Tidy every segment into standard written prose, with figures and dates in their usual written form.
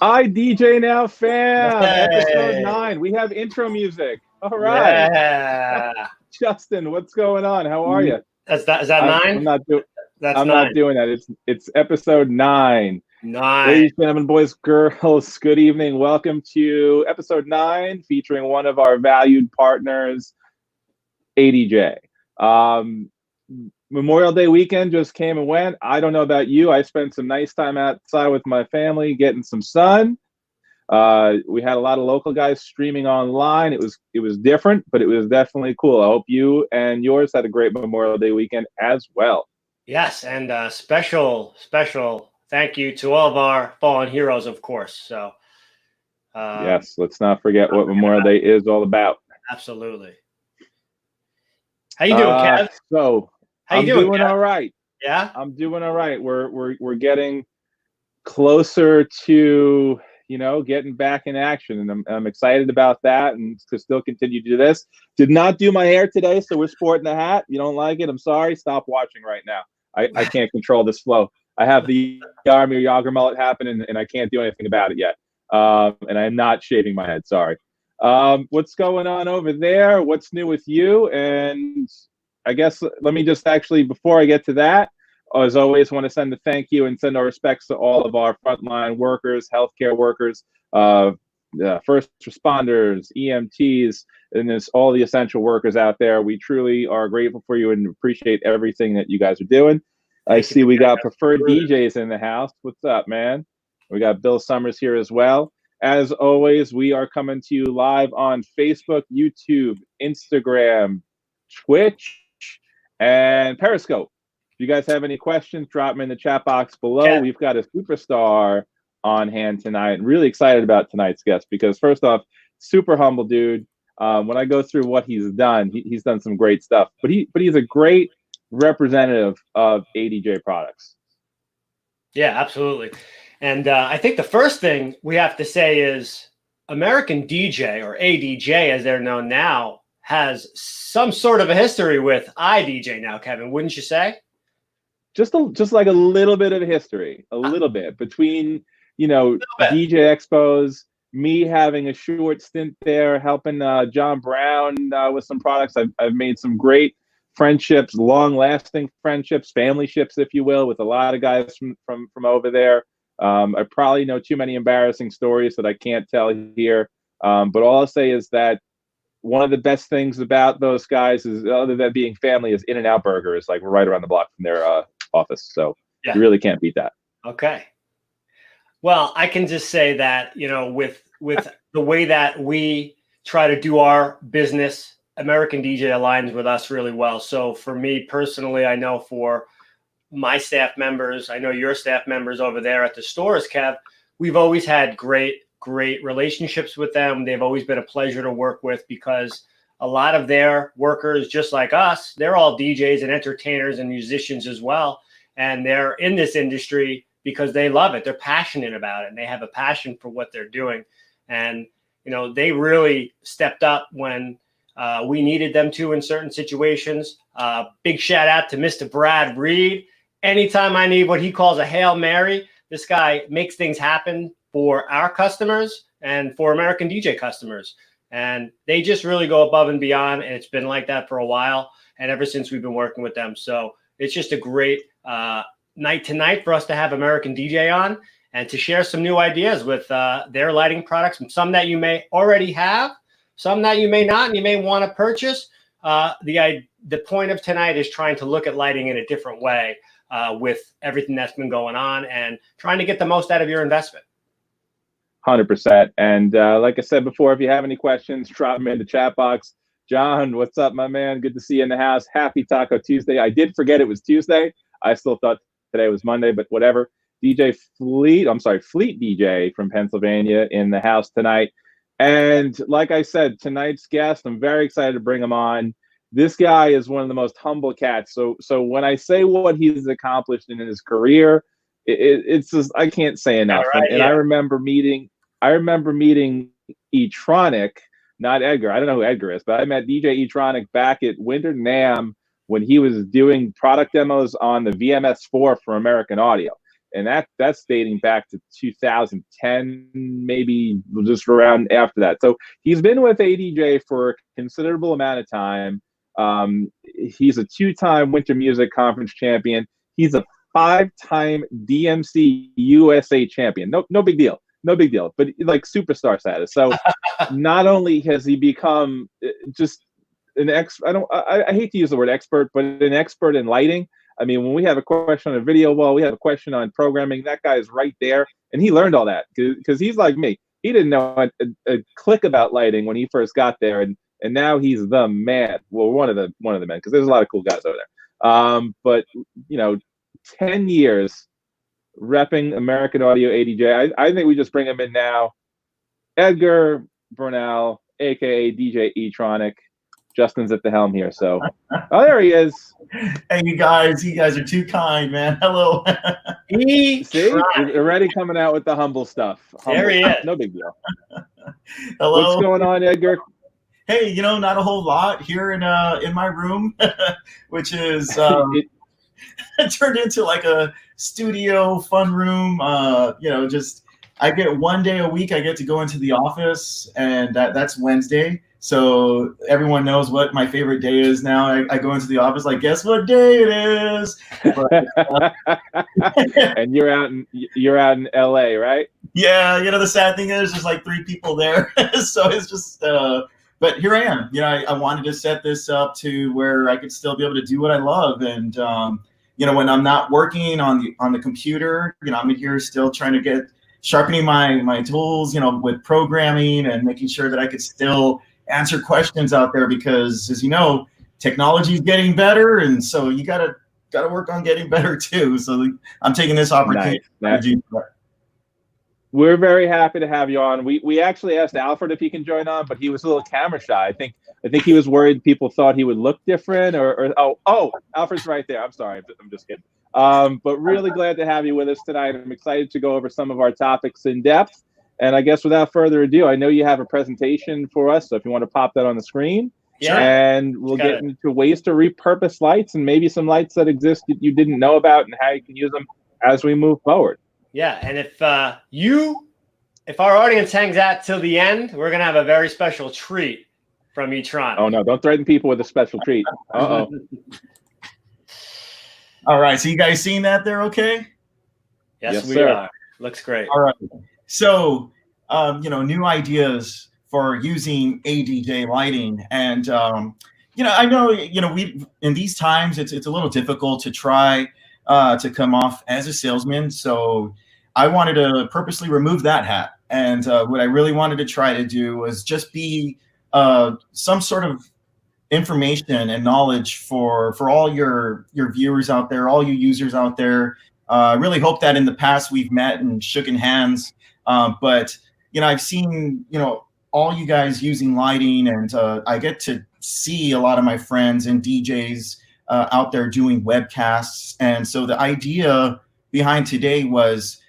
IDJ Now fam, episode Hey. 9. We have intro music. All right. Yeah. Justin, what's going on? How are you? Is that 9? That's I'm 9. not doing that. It's episode 9. 9. Ladies, gentlemen, boys, girls, good evening. Welcome to episode 9, featuring one of our valued partners, ADJ. Memorial Day weekend just came and went. I don't know about you. I spent some nice time outside with my family, getting some sun. We had a lot of local guys streaming online. It was different, but it was definitely cool. I hope you and yours had a great Memorial Day weekend as well. Yes, and special thank you to all of our fallen heroes, of course. So yes, let's not forget what Memorial Day is all about. Absolutely. How you doing, Kev? So How you doing, Kev? All right. Yeah, I'm doing all right. We're getting closer to getting back in action, and I'm excited about that, and to still continue to do this. Did not do my hair today, so we're sporting the hat. You don't like it? I'm sorry. Stop watching right now. I can't control this flow. I have the Army Yager mullet happening, and I can't do anything about it yet. And I'm not shaving my head. Sorry. What's going on over there? What's new with you? And I guess let me just actually, before I get to that, as always, want to send a thank you and send our respects to all of our frontline workers, healthcare workers, first responders, EMTs, and there's all the essential workers out there. We truly are grateful for you and appreciate everything that you guys are doing. I see we got preferred DJs in the house. What's up, man? We got Bill Summers here as well. As always, we are coming to you live on Facebook, YouTube, Instagram, Twitch, and Periscope. If you guys have any questions, drop them in the chat box below. Yeah. We've got a superstar on hand tonight. I'm really excited about tonight's guest because, first off, super humble dude. When I go through what he's done, he's done some great stuff. But he's a great representative of ADJ products. Yeah, absolutely. And I think the first thing we have to say is American DJ, or ADJ as they're known now, has some sort of a history with IDJ now, Kevin, wouldn't you say? Just like a little bit of history, a little bit between, DJ Expos, me having a short stint there, helping John Brown with some products. I've made some great friendships, long-lasting friendships, family ships, if you will, with a lot of guys from over there. I probably know too many embarrassing stories that I can't tell here. But all I'll say is that one of the best things about those guys is, other than being family, is In-N-Out Burger is like right around the block from their office. So yeah. You really can't beat that. Okay. Well, I can just say that, with the way that we try to do our business, American DJ aligns with us really well. So for me personally, I know for my staff members, I know your staff members over there at the stores, Kev, we've always had great relationships with them. They've always been a pleasure to work with because a lot of their workers, just like us, they're all DJs and entertainers and musicians as well. And they're in this industry because they love it. They're passionate about it, and they have a passion for what they're doing. And, they really stepped up when we needed them to in certain situations. Big shout out to Mr. Brad Reed. Anytime I need what he calls a Hail Mary, this guy makes things happen for our customers and for American DJ customers. And they just really go above and beyond. And it's been like that for a while. And ever since we've been working with them. So it's just a great night tonight for us to have American DJ on and to share some new ideas with their lighting products. Some that you may already have, some that you may not, and you may want to purchase. The point of tonight is trying to look at lighting in a different way with everything that's been going on and trying to get the most out of your investment. 100%. And like I said before, if you have any questions, drop them in the chat box. John, what's up, my man? Good to see you in the house. Happy Taco Tuesday. I did forget it was Tuesday. I still thought today was Monday, but whatever. Fleet DJ from Pennsylvania in the house tonight. And like I said, tonight's guest, I'm very excited to bring him on. This guy is one of the most humble cats. So when I say what he's accomplished in his career, it's just, I can't say enough. Right, and yeah. I remember meeting E-Tronic, not Edgar. I don't know who Edgar is, but I met DJ E-Tronic back at Winter NAMM when he was doing product demos on the VMS4 for American Audio. and that's dating back to 2010, maybe just around after that. So he's been with ADJ for a considerable amount of time. He's a 2-time Winter Music Conference champion. He's a 5-time DMC USA champion. No big deal. No big deal. But like superstar status. So not only has he become just an I hate to use the word expert, but an expert in lighting. I mean, when we have a question on a video wall, we have a question on programming, that guy is right there. And he learned all that because he's like me. He didn't know a click about lighting when he first got there. And now he's the man. Well, one of the men, because there's a lot of cool guys over there. But, 10 years repping American Audio ADJ. I think we just bring him in now. Edgar Bernal, a.k.a. DJ E-Tronic. Justin's at the helm here, so there he is. Hey, you guys are too kind, man. Hello. See, you're already coming out with the humble stuff. There he is. No big deal. Hello. What's going on, Edgar? Hey, not a whole lot here in my room, which is turned into like a studio fun room. Just I get 1 day a week. I get to go into the office, and that's Wednesday. So everyone knows what my favorite day is now. I go into the office like, guess what day it is? But, and you're out in LA, right? Yeah, the sad thing is there's like 3 people there. So it's just but here I am. I wanted to set this up to where I could still be able to do what I love. And when I'm not working on the computer, I'm in here still trying to sharpening my tools, with programming and making sure that I could still answer questions out there, because as you know, technology is getting better, and so you gotta work on getting better too. So I'm taking this opportunity. Nice. We're very happy to have you on. We actually asked Alfred if he can join on, but he was a little camera shy. I think he was worried people thought he would look different, or Alfred's right there. I'm sorry, I'm just kidding. But really glad to have you with us tonight. I'm excited to go over some of our topics in depth. And I guess without further ado, I know you have a presentation for us, so if you want to pop that on the screen. Yeah. And we'll get into ways to repurpose lights and maybe some lights that exist that you didn't know about and how you can use them as we move forward. Yeah, and if our audience hangs out till the end, we're gonna have a very special treat from E-Tron. Oh no, don't threaten people with a special treat. Uh-oh. All right, so you guys seeing that there okay? Yes, we sir. are. Looks great. All right. So, new ideas for using ADJ lighting. And, I know, we in these times, it's a little difficult to try to come off as a salesman. So I wanted to purposely remove that hat. And what I really wanted to try to do was just be some sort of information and knowledge for all your viewers out there, all you users out there. I really hope that in the past we've met and shooken hands. But I've seen, all you guys using lighting, and I get to see a lot of my friends and DJs out there doing webcasts. And so the idea behind today was,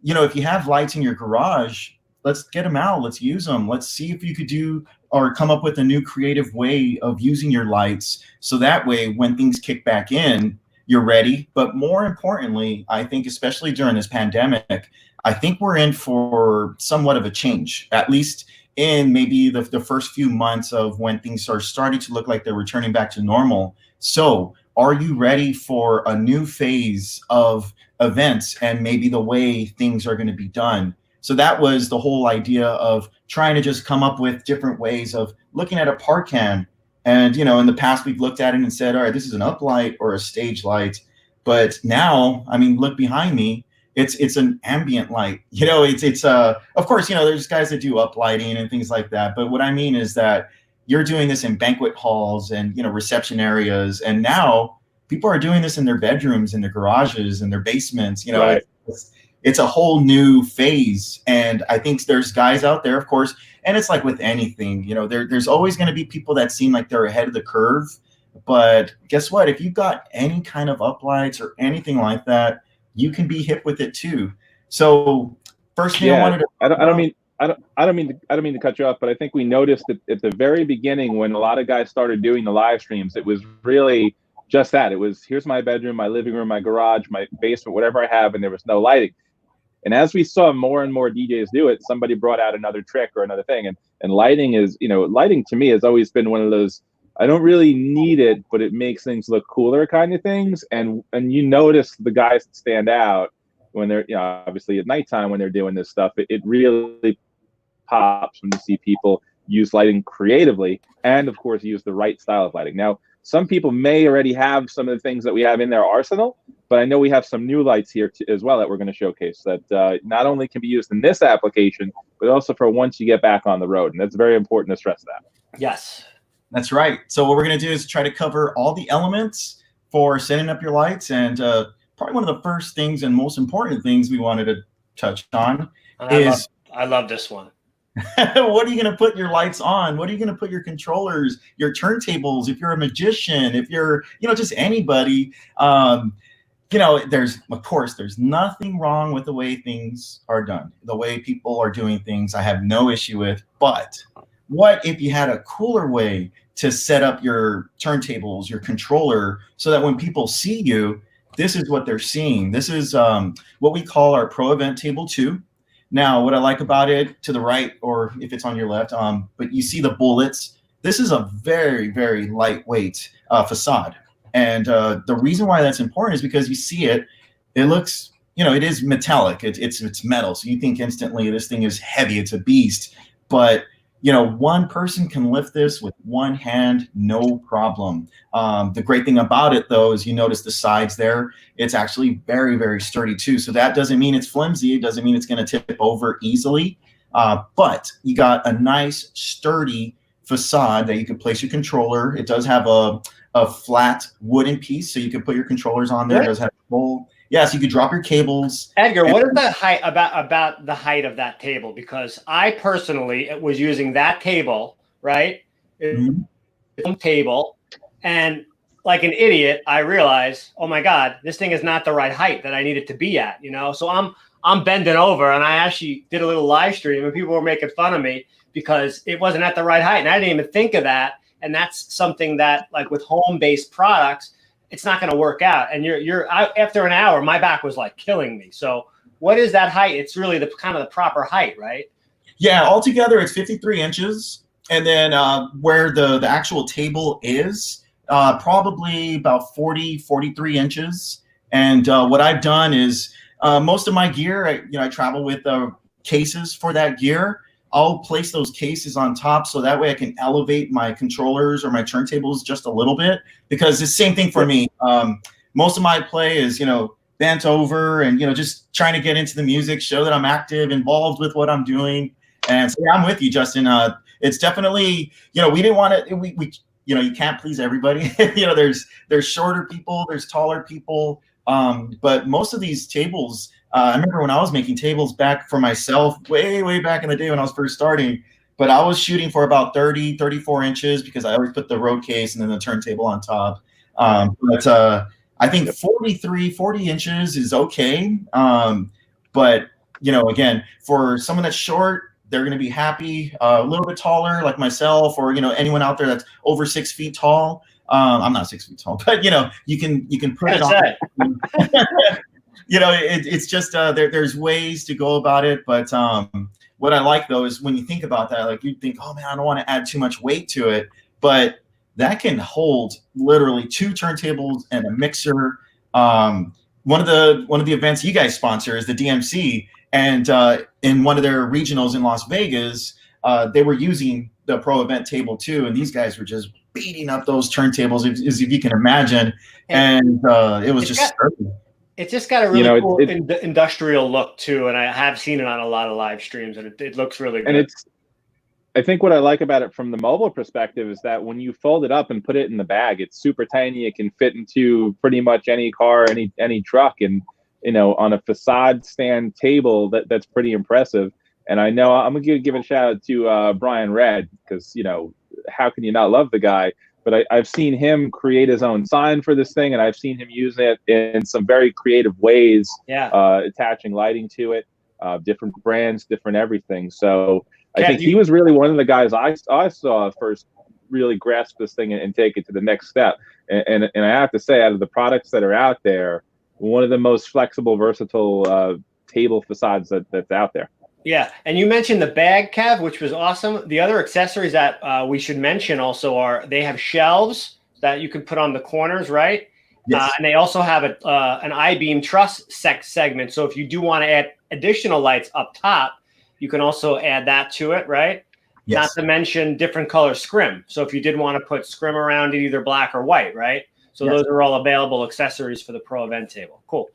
if you have lights in your garage, let's get them out. Let's use them. Let's see if you could do or come up with a new creative way of using your lights. So that way, when things kick back in, you're ready. But more importantly, I think, especially during this pandemic, I think we're in for somewhat of a change, at least in maybe the first few months of when things are starting to look like they're returning back to normal. So are you ready for a new phase of events and maybe the way things are going to be done? So that was the whole idea of trying to just come up with different ways of looking at a park can. And, in the past, we've looked at it and said, all right, this is an uplight or a stage light. But now, look behind me. It's an ambient light. Of course, there's guys that do uplighting and things like that. But what I mean is that you're doing this in banquet halls and, reception areas. And now people are doing this in their bedrooms, in their garages, in their basements. Right. It's a whole new phase. And I think there's guys out there, of course, and it's like with anything, there's always going to be people that seem like they're ahead of the curve. But guess what? If you've got any kind of uplights or anything like that, you can be hip with it too. So first thing I wanted to I don't mean to cut you off, but I think we noticed that at the very beginning when a lot of guys started doing the live streams, it was really just that. It was, here's my bedroom, my living room, my garage, my basement, whatever I have, and there was no lighting. And as we saw more and more DJs do it, somebody brought out another trick or another thing. And lighting is, lighting to me has always been one of those, I don't really need it, but it makes things look cooler kind of things. And you notice the guys that stand out when they're, obviously at nighttime when they're doing this stuff, it really pops when you see people use lighting creatively and, of course, use the right style of lighting. Now, some people may already have some of the things that we have in their arsenal, but I know we have some new lights here as well that we're going to showcase that not only can be used in this application, but also for once you get back on the road. And that's very important to stress that. Yes. That's right. So what we're going to do is try to cover all the elements for setting up your lights. And probably one of the first things and most important things we wanted to touch on is... I love this one. What are you going to put your lights on? What are you going to put your controllers, your turntables? If you're a magician, if you're, just anybody, there's nothing wrong with the way things are done, the way people are doing things. I have no issue with, but what if you had a cooler way to set up your turntables, your controller, so that when people see you, this is what they're seeing. This is what we call our Pro Event Table 2. Now, what I like about it, to the right, or if it's on your left, but you see the bullets. This is a very, very lightweight facade. And the reason why that's important is because you see it, it looks, it is metallic. It's metal. So you think instantly this thing is heavy. It's a beast. But, one person can lift this with one hand, no problem. The great thing about it, though, is you notice the sides there. It's actually very, very sturdy, too. So that doesn't mean it's flimsy. It doesn't mean it's going to tip over easily. But you got a nice, sturdy facade that you can place your controller. It does have a flat wooden piece, so you can put your controllers on there. It does have a bowl. Yeah, so you could drop your cables. Edgar, what is the height about the height of that table? Because I personally was using that table, right? Table, and like an idiot, I realized, oh my God, this thing is not the right height that I need it to be at. So I'm bending over, and I actually did a little live stream, and people were making fun of me because it wasn't at the right height, and I didn't even think of that. And that's something that, like with home-based products, it's not going to work out. And after an hour, my back was like killing me. So what is that height? It's really the kind of the proper height, right? Yeah, altogether it's 53 inches. And then where the actual table is, probably about 43 inches. And what I've done is most of my gear, I travel with cases for that gear. I'll place those cases on top so that way I can elevate my controllers or my turntables just a little bit, because it's the same thing for me. Most of my play is, bent over and, just trying to get into the music, show that I'm active, involved with what I'm doing. And so, yeah, I'm with you, Justin. It's definitely, we didn't want to, we you can't please everybody. There's shorter people, there's taller people. But most of these tables, I remember when I was making tables back for myself, way back in the day when I was first starting, but I was shooting for about 34 inches because I always put the road case and then the turntable on top. But I think 40 inches is okay. But, again, for someone that's short, they're going to be happy. A little bit taller, like myself, or, anyone out there that's over 6 feet tall. I'm not 6 feet tall, but, you can put it on. It's just there's ways to go about it. But what I like, though, is when you think about that, like you think, oh, man, I don't want to add too much weight to it. But that can hold literally 2 turntables and a mixer. One of the events you guys sponsor is the DMC. And in one of their regionals in Las Vegas, they were using the Pro Event Table 2. And these guys were just beating up those turntables, as if you can imagine. And it was just it's just got a really cool industrial look too, and I have seen it on a lot of live streams, and it looks really good. And I think what I like about it from the mobile perspective is that when you fold it up and put it in the bag, it's super tiny. It can fit into pretty much any car, any truck, and on a facade stand table, that's pretty impressive. And I know I'm gonna give a shout out to Brian Red, because how can you not love the guy? But I've seen him create his own sign for this thing, and I've seen him use it in some very creative ways, attaching lighting to it, different brands, different everything. So I think he was really one of the guys I saw first really grasp this thing and take it to the next step. And I have to say, out of the products that are out there, one of the most flexible, versatile table facades that's out there. Yeah, and you mentioned the bag, Kev, which was awesome. The other accessories that we should mention also are they have shelves that you can put on the corners, right? Yes. And they also have an I-beam truss segment. So if you do want to add additional lights up top, you can also add that to it, right? Yes. Not to mention different color scrim. So if you did want to put scrim around it, either black or white, right? So yes. Those are all available accessories for the Pro event table. Cool.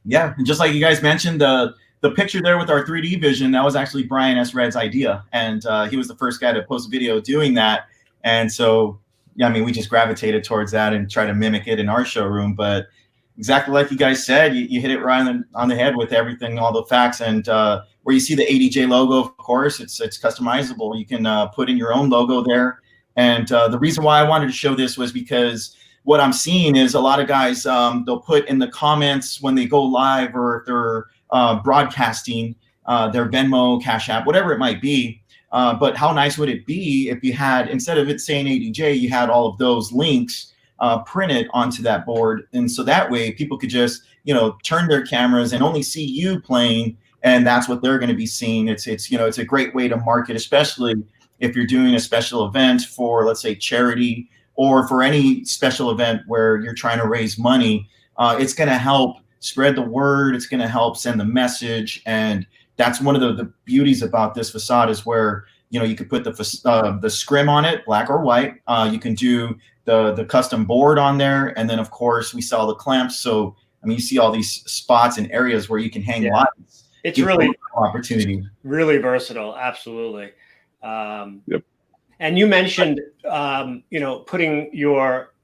Yeah, and just like you guys mentioned, the picture there with our 3D vision, that was actually Brian S. Red's idea. And he was the first guy to post a video doing that. And so, yeah, I mean, we just gravitated towards that and try to mimic it in our showroom. But exactly like you guys said, you hit it right on the head with everything, all the facts. And where you see the ADJ logo, of course, it's customizable. You can put in your own logo there. And the reason why I wanted to show this was because what I'm seeing is a lot of guys, they'll put in the comments when they go live or if they're broadcasting their Venmo, Cash App, whatever it might be. But how nice would it be if you had, instead of it saying ADJ, you had all of those links printed onto that board. And so that way people could just, turn their cameras and only see you playing. And that's what they're going to be seeing. It's a great way to market, especially if you're doing a special event for, let's say, charity or for any special event where you're trying to raise money. It's going to help spread the word. It's going to help send the message. And that's one of the beauties about this facade is where, you could put the scrim on it, black or white. You can do the custom board on there. And then, of course, we sell the clamps. So, I mean, you see all these spots and areas where you can hang lights. It's really opportunity. Really versatile. Absolutely. Yep. And you mentioned, putting your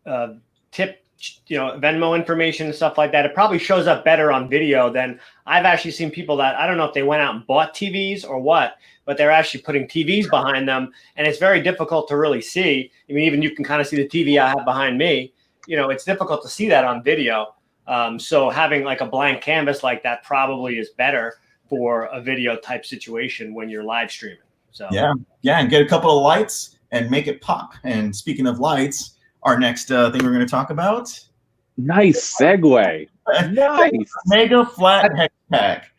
tip, Venmo information and stuff like that. It probably shows up better on video than I've actually seen people that, I don't know if they went out and bought TVs or what, but they're actually putting TVs behind them. And it's very difficult to really see. I mean, even you can kind of see the TV I have behind me. It's difficult to see that on video. So having like a blank canvas like that probably is better for a video type situation when you're live streaming. So yeah, and get a couple of lights and make it pop. And speaking of lights, our next thing we're going to talk about. Nice segue. Nice. Mega Flat Hex Pak.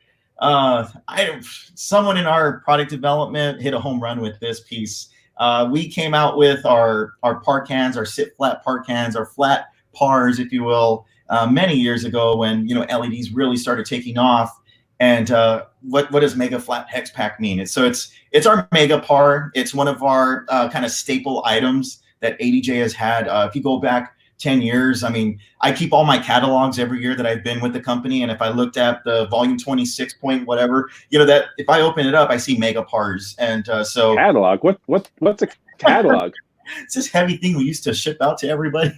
Someone in our product development hit a home run with this piece. We came out with our par cans, our sit flat par cans, our flat pars, if you will, many years ago when LEDs really started taking off. And what does Mega Flat Hex Pak mean? It's our mega par. It's one of our kind of staple items that ADJ has had. If you go back 10 years, I mean, I keep all my catalogs every year that I've been with the company. And if I looked at the volume 26 point, whatever, that if I open it up, I see mega pars. And so catalog, what's a catalog? It's this heavy thing we used to ship out to everybody.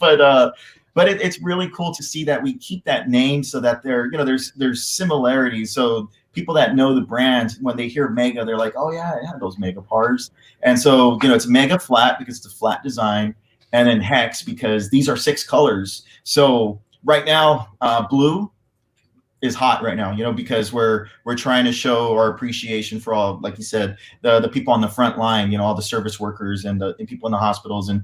But it's really cool to see that we keep that name so that there's similarities. So people that know the brand, when they hear Mega, they're like, oh yeah, I have those Mega pars. And so, it's Mega Flat because it's a flat design, and then Hex because these are 6 colors. So right now, blue is hot right now, because we're trying to show our appreciation for all, like you said, the people on the front line, all the service workers and the people in the hospitals. And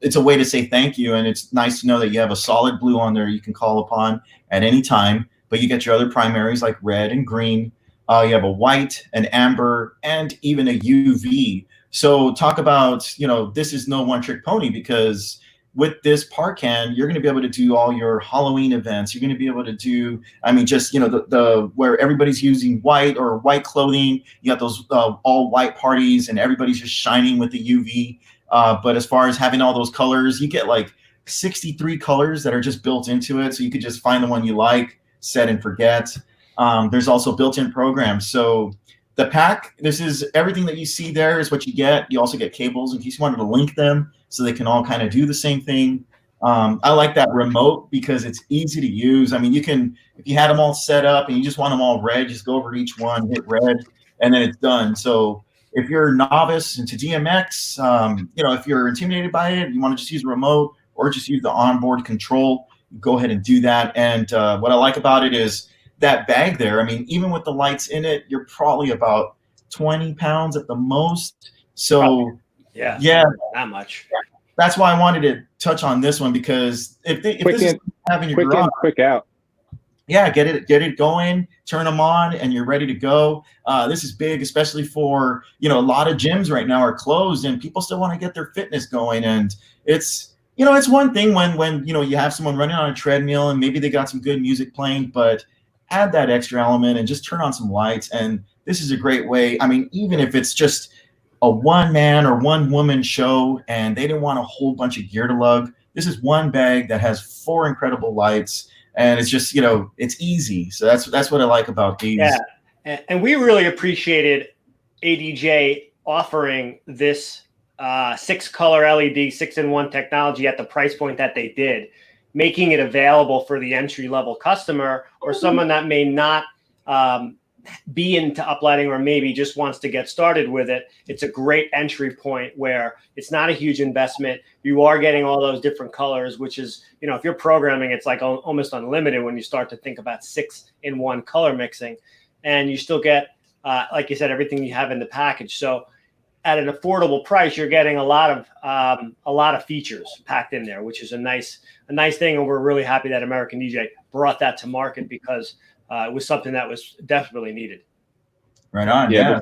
it's a way to say thank you. And it's nice to know that you have a solid blue on there you can call upon at any time, but you get your other primaries like red and green. You have a white, an amber, and even a UV. So talk about, this is no one trick pony because with this par can, you're going to be able to do all your Halloween events. You're going to be able to do, just, the where everybody's using white or white clothing. You got those all white parties and everybody's just shining with the UV. But as far as having all those colors, you get like 63 colors that are just built into it. So you could just find the one you like, set and forget. There's also built-in programs. So the pack, this is everything that you see there is what you get. You also get cables in case you wanted to link them so they can all kind of do the same thing. I like that remote because it's easy to use. I mean, you can, if you had them all set up and you just want them all red, just go over to each one, hit red, and then it's done. So if you're a novice into DMX, if you're intimidated by it, you want to just use a remote or just use the onboard control, go ahead and do that. And what I like about it is that bag there. I mean, even with the lights in it, you're probably about 20 pounds at the most. So Yeah. Yeah. Not much. That's why I wanted to touch on this one, because if this is having your garage, quick out. Yeah, get it going, turn them on, and you're ready to go. This is big, especially for, a lot of gyms right now are closed and people still want to get their fitness going. And it's, it's one thing when you have someone running on a treadmill and maybe they got some good music playing, but add that extra element and just turn on some lights. And this is a great way. I mean, even if it's just a one man or one woman show and they didn't want a whole bunch of gear to lug, this is one bag that has 4 incredible lights. And it's just, it's easy. So that's what I like about these. Yeah, and we really appreciated ADJ offering this 6-color LED 6-in-1 technology at the price point that they did, making it available for the entry-level customer or someone that may not be into uplighting or maybe just wants to get started with it. It's a great entry point where it's not a huge investment. You are getting all those different colors, which is, if you're programming, it's like almost unlimited when you start to think about 6-in-1 color mixing, and you still get, like you said, everything you have in the package. So at an affordable price, you're getting a lot of features packed in there, which is a nice thing. And we're really happy that American DJ brought that to market, because it was something that was definitely needed. Right on. Yeah.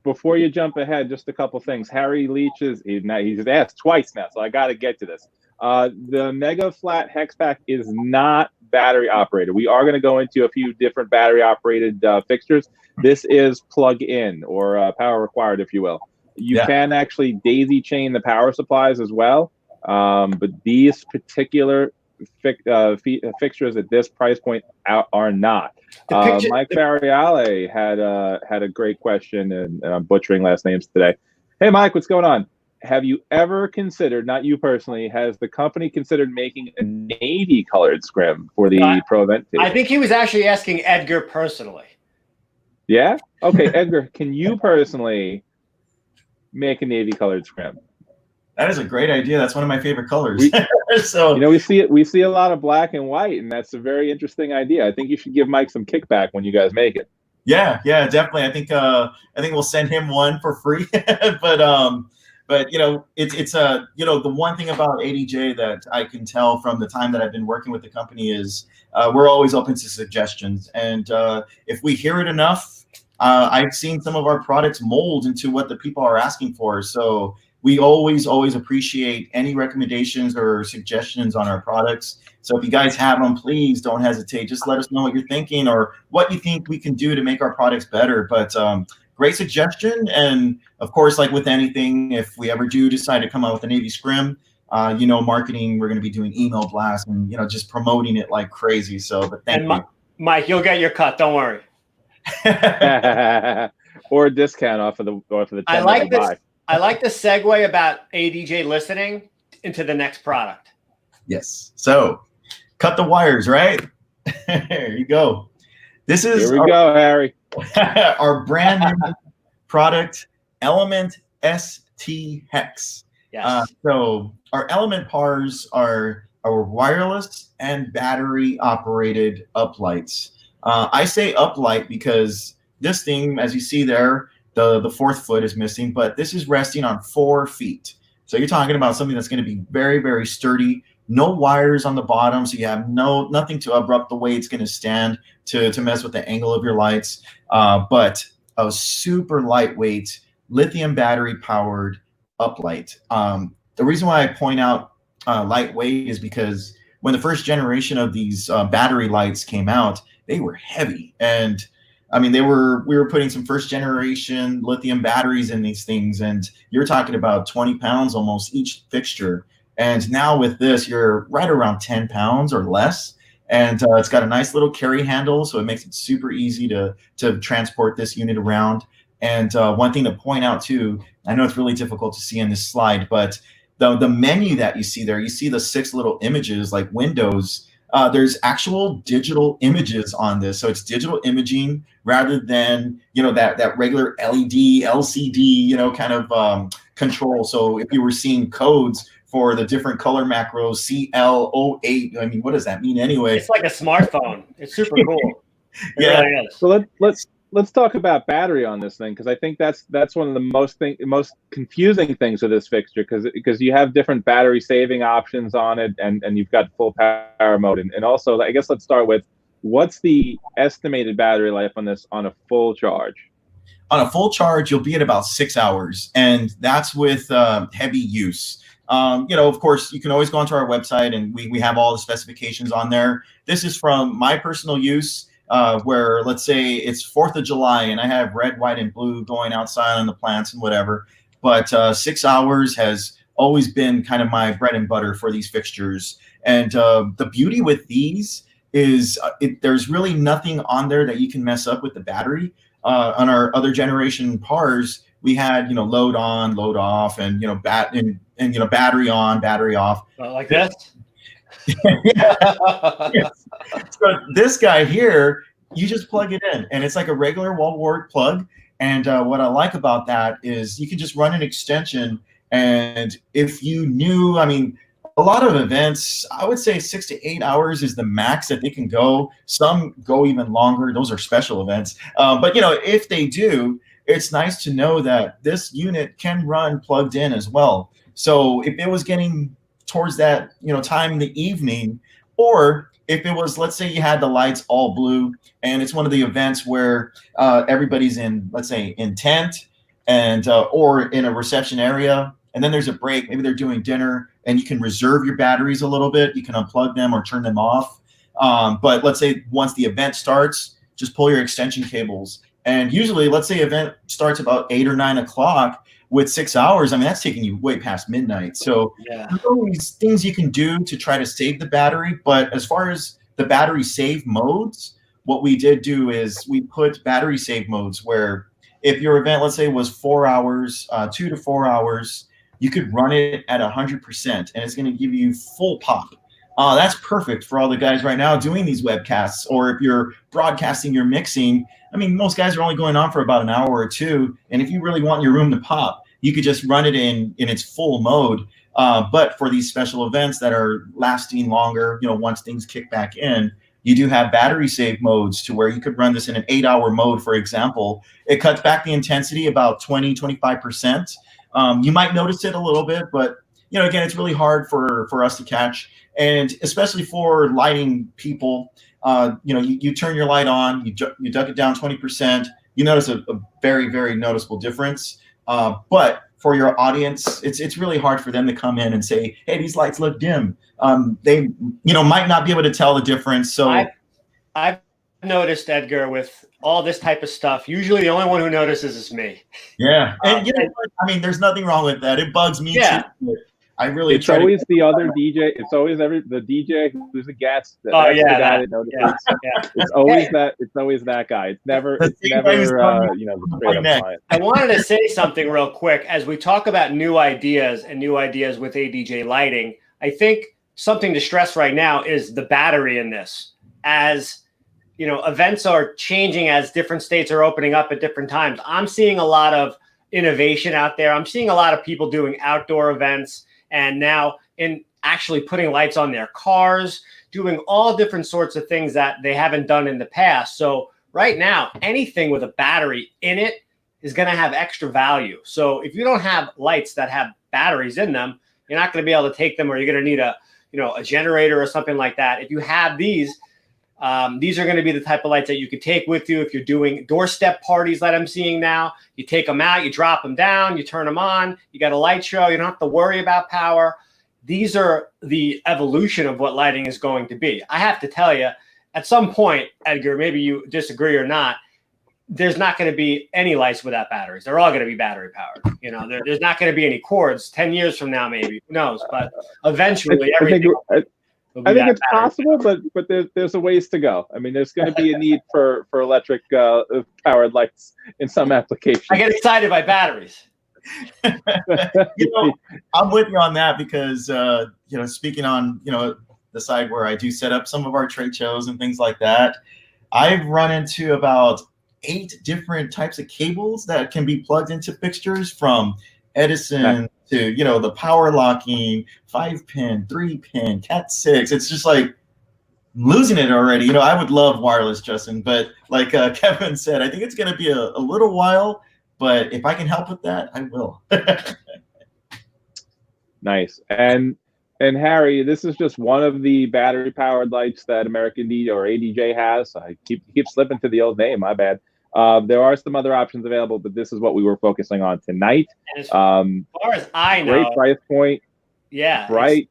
Before you jump ahead, just a couple things. Harry Leach's, he's asked twice now, so I got to get to this. The Mega Flat Hex Pak is not battery operated. We are going to go into a few different battery operated fixtures. This is plug in or power required, if you will. You can actually daisy chain the power supplies as well, but these particular fixtures at this price point are not. Mike Fariale had a great question, and I'm butchering last names today. Hey, Mike, what's going on? Have you ever considered, not you personally, has the company considered making a navy colored scrim for the Pro Event table? I think he was actually asking Edgar personally. Yeah? Okay, Edgar, can you personally make a navy colored scrim? That is a great idea. That's one of my favorite colors. So we see a lot of black and white, and that's a very interesting idea. I think you should give Mike some kickback when you guys make it. Yeah, definitely. I think we'll send him one for free. But it's the one thing about ADJ that I can tell from the time that I've been working with the company is we're always open to suggestions, and if we hear it enough, I've seen some of our products mold into what the people are asking for. So we always appreciate any recommendations or suggestions on our products. So if you guys have them, please don't hesitate. Just let us know what you're thinking or what you think we can do to make our products better. But great suggestion. And of course, like with anything, if we ever do decide to come out with a Navy scrim, marketing, we're going to be doing email blasts and, just promoting it like crazy. So, but thank you. Mike, you'll get your cut. Don't worry. Or a discount off of the 10 I like this. I like the segue about ADJ listening into the next product. Yes. So cut the wires, right? There you go. This is Here we go, Harry. Our brand new product, Element ST Hex. Yes. So our Element PARs are our wireless and battery operated uplights. I say uplight because this thing, as you see there, the 4th foot is missing, but this is resting on 4 feet. So you're talking about something that's going to be very, very sturdy. No wires on the bottom, so you have nothing to abrupt the way it's going to stand to mess with the angle of your lights. But a super lightweight lithium battery powered uplight. The reason why I point out lightweight is because when the first generation of these battery lights came out, they were heavy, and I mean, we were putting some 1st generation lithium batteries in these things, and you're talking about 20 pounds almost each fixture. And now with this, you're right around 10 pounds or less. And it's got a nice little carry handle, so it makes it super easy to transport this unit around. And one thing to point out too, I know it's really difficult to see in this slide, but the menu that you see there, you see the 6 little images like windows. There's actual digital images on this. So it's digital imaging rather than, that regular LED, LCD, kind of control. So if you were seeing codes for the different color macros, CL08, I mean, what does that mean anyway? It's like a smartphone. It's super cool. Yeah. Really is. So let's talk about battery on this thing, because I think that's one of the most confusing things with this fixture, because you have different battery saving options on it, and you've got full power mode, and also I guess let's start with, what's the estimated battery life on this on a full charge? On a full charge, you'll be at about 6 hours, and that's with heavy use. Of course, you can always go onto our website, and we have all the specifications on there. This is from my personal use, where let's say it's 4th of July, and I have red, white, and blue going outside on the plants and whatever. But 6 hours has always been kind of my bread and butter for these fixtures. And the beauty with these is there's really nothing on there that you can mess up with the battery. On our other generation PARs, we had, load on, load off, and battery on, battery off. Like this. Yes. So this guy here, you just plug it in, and it's like a regular wall wart plug. And what I like about that is you can just run an extension. And if you knew, a lot of events, I would say 6 to 8 hours is the max that they can go. Some go even longer. Those are special events. But if they do, it's nice to know that this unit can run plugged in as well. So if it was getting towards that, time in the evening, or if it was, let's say you had the lights all blue, and it's one of the events where everybody's in, let's say, in tent, and or in a reception area, and then there's a break, maybe they're doing dinner, and you can reserve your batteries a little bit. You can unplug them or turn them off. But let's say once the event starts, just pull your extension cables. And usually, let's say event starts about 8 or 9 o'clock, with 6 hours, that's taking you way past midnight. So there's always things you can do to try to save the battery. But as far as the battery save modes, what we did do is we put battery save modes where if your event, let's say, was 4 hours, 2 to 4 hours, you could run it at 100%, and it's going to give you full pop. That's perfect for all the guys right now doing these webcasts, or if you're broadcasting, you're mixing. Most guys are only going on for about an hour or two, and if you really want your room to pop, you could just run it in its full mode. But for these special events that are lasting longer, once things kick back in, you do have battery save modes to where you could run this in an 8-hour mode, for example. It cuts back the intensity about 20-25%. You might notice it a little bit, but again, it's really hard for us to catch, and especially for lighting people. You turn your light on, you duck it down 20%. You notice a very, very noticeable difference. But for your audience, it's really hard for them to come in and say, "Hey, these lights look dim." They might not be able to tell the difference. So I've noticed, Edgar, with all this type of stuff, usually the only one who notices is me. Yeah, and there's nothing wrong with that. It bugs me too. I really. It's always the other DJ. It's always the DJ who's a guest. That's the guy that notices. Yeah. It's always that. It's always that guy. It's never. The straight up client. I wanted to say something real quick as we talk about new ideas with ADJ Lighting. I think something to stress right now is the battery in this. As events are changing, as different states are opening up at different times. I'm seeing a lot of innovation out there. I'm seeing a lot of people doing outdoor events, and now in actually putting lights on their cars, doing all different sorts of things that they haven't done in the past. So right now, anything with a battery in it is going to have extra value. So if you don't have lights that have batteries in them, you're not going to be able to take them, or you're going to need a generator or something like that. If you have these are going to be the type of lights that you could take with you if you're doing doorstep parties that I'm seeing now. You take them out, you drop them down, you turn them on, you got a light show, you don't have to worry about power. These are the evolution of what lighting is going to be. I have to tell you, at some point, Edgar, maybe you disagree or not, there's not going to be any lights without batteries. They're all going to be battery powered. There's not going to be any cords 10 years from now, maybe. Who knows? But eventually, everything... I think it's possible, but there's a ways to go. There's going to be a need for electric powered lights in some applications. I get excited by batteries. I'm with you on that because speaking on the side where I do set up some of our trade shows and things like that, I've run into about 8 different types of cables that can be plugged into fixtures, from Edison to the power locking 5-pin, 3-pin, Cat 6. It's just like, losing it already. You know, I would love wireless, Justin, but like Kevin said, I think it's going to be a little while, but if I can help with that, I will. Nice. And Harry, this is just one of the battery powered lights that American DJ or ADJ has. I keep slipping to the old name, my bad. There are some other options available, but this is what we were focusing on tonight. And as far as I know, great price point. Yeah, bright,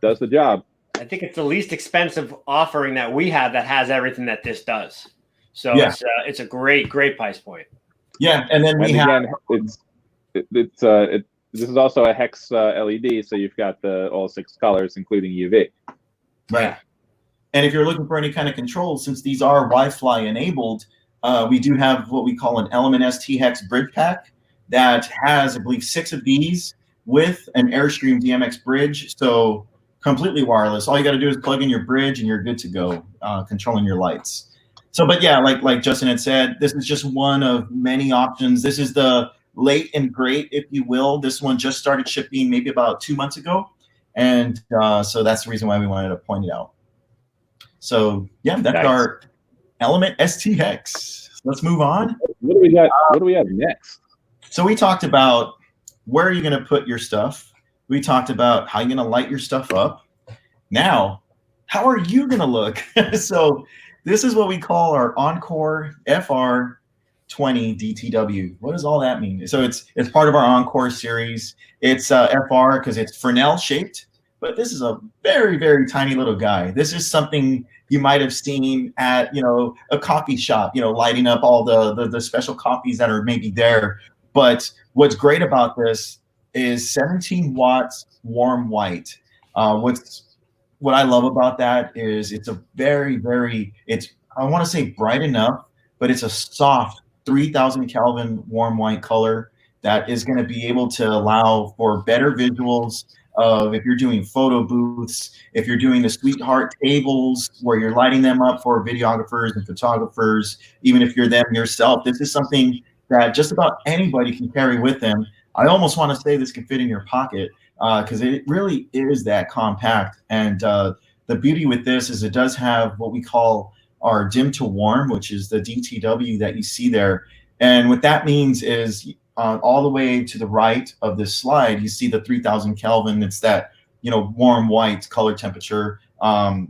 does the job. I think it's the least expensive offering that we have that has everything that this does. So yeah. It's a great price point. Yeah, and then we have this is also a hex LED, so you've got all 6 colors, including UV. Right. And if you're looking for any kind of control, since these are Wi-Fi enabled, we do have what we call an Element ST Hex bridge pack that has, I believe, 6 of these with an Airstream DMX bridge. So completely wireless. All you got to do is plug in your bridge and you're good to go, controlling your lights. So, but yeah, like Justin had said, this is just one of many options. This is the late and great, if you will. This one just started shipping maybe about 2 months ago. And so that's the reason why we wanted to point it out. So yeah, that's nice. Our Element ST Hex. Let's move on. What do we got? What do we have next? So we talked about where are you going to put your stuff. We talked about how you're going to light your stuff up. Now, how are you going to look? So this is what we call our Encore FR20 DTW. What does all that mean? So it's part of our Encore series. It's FR because it's Fresnel shaped, but this is a very, very tiny little guy. This is something you might have seen at, a coffee shop, lighting up all the special coffees that are maybe there. But what's great about this is 17 watts warm white. What I love about that is it's a very, very, I want to say bright enough, but it's a soft 3000 Kelvin warm white color that is going to be able to allow for better visuals of if you're doing photo booths, if you're doing the sweetheart tables where you're lighting them up for videographers and photographers, even if you're them yourself. This is something that just about anybody can carry with them. I almost want to say this can fit in your pocket because it really is that compact. And the beauty with this is it does have what we call our dim to warm, which is the DTW that you see there. And what that means is all the way to the right of this slide, you see the 3000 Kelvin. It's that, warm white color temperature. As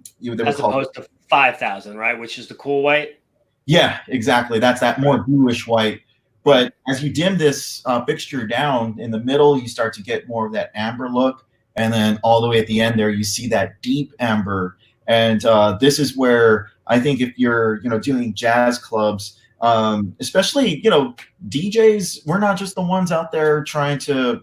opposed to 5000, right? Which is the cool white. Yeah, exactly. That's that more bluish white. But as you dim this fixture down in the middle, you start to get more of that amber look. And then all the way at the end there, you see that deep amber. And this is where I think if you're, doing jazz clubs, especially, DJs, we're not just the ones out there trying to,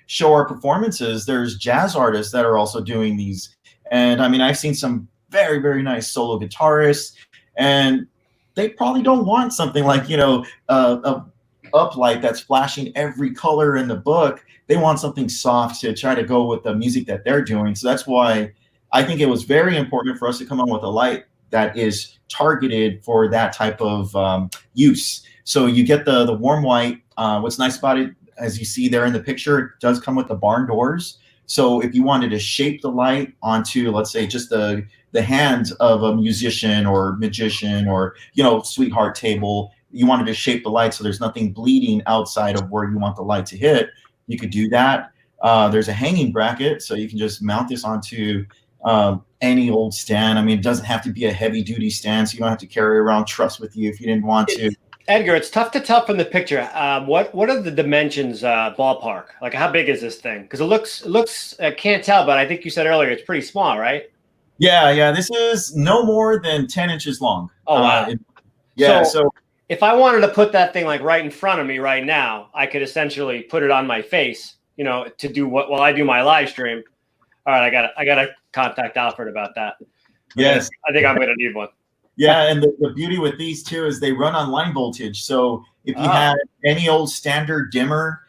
show our performances. There's jazz artists that are also doing these. And I mean, I've seen some very, very nice solo guitarists, and they probably don't want something like, a uplight that's flashing every color in the book. They want something soft to try to go with the music that they're doing. So that's why I think it was very important for us to come up with a light that is targeted for that type of use. So you get the warm white. What's nice about it, as you see there in the picture, it does come with the barn doors. So if you wanted to shape the light onto, let's say, just the hands of a musician or magician or, sweetheart table, you wanted to shape the light so there's nothing bleeding outside of where you want the light to hit, you could do that. There's a hanging bracket, so you can just mount this onto any old stand. I mean, it doesn't have to be a heavy duty stand, so you don't have to carry around truss with you if you didn't want to. Edgar, it's tough to tell from the picture. What are the dimensions, ballpark? Like, how big is this thing? Because it looks, I can't tell, but I think you said earlier it's pretty small, right? Yeah. This is no more than 10 inches long. Oh, wow. So if I wanted to put that thing like right in front of me right now, I could essentially put it on my face, to do what while I do my live stream. All right, I gotta contact Alfred about that. Yes, I think I'm gonna need one. Yeah, and the beauty with these too is they run on line voltage. So if you have any old standard dimmer,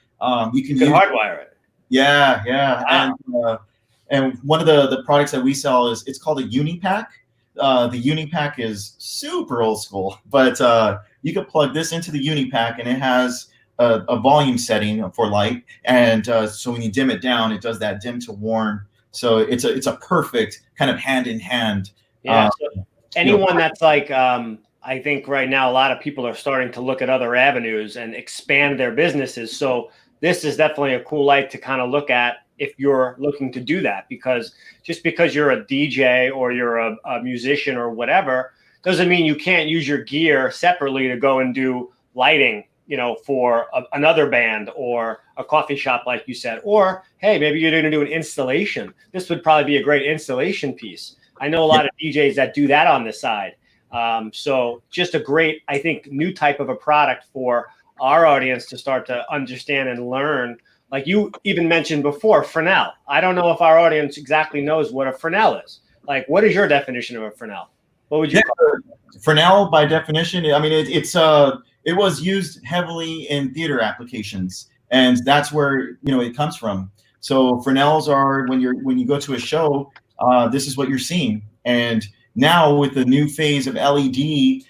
you can hardwire it. Yeah. Wow. And one of the products that we sell it's called a Unipack. The Unipack is super old school, but you could plug this into the Unipack, and it has a volume setting for light. And so when you dim it down, it does that dim to warm. So it's a perfect kind of hand in hand Yeah. So anyone that's like, I think right now a lot of people are starting to look at other avenues and expand their businesses. So this is definitely a cool light to kind of look at if you're looking to do that, because just because you're a DJ or you're a musician or whatever doesn't mean you can't use your gear separately to go and do lighting, you know, for another band or a coffee shop, like you said. Or, hey, maybe you're going to do an installation. This would probably be a great installation piece. I know a lot of DJs that do that on the side. So just a great, I think, new type of a product for our audience to start to understand and learn. Like you even mentioned before, Fresnel. I don't know if our audience exactly knows what a Fresnel is. Like, what is your definition of a Fresnel? What would you call it? Fresnel, by definition, I mean, it was used heavily in theater applications, and that's where, you know, it comes from. So Fresnels are when you go to a show, this is what you're seeing. And now with the new phase of LED,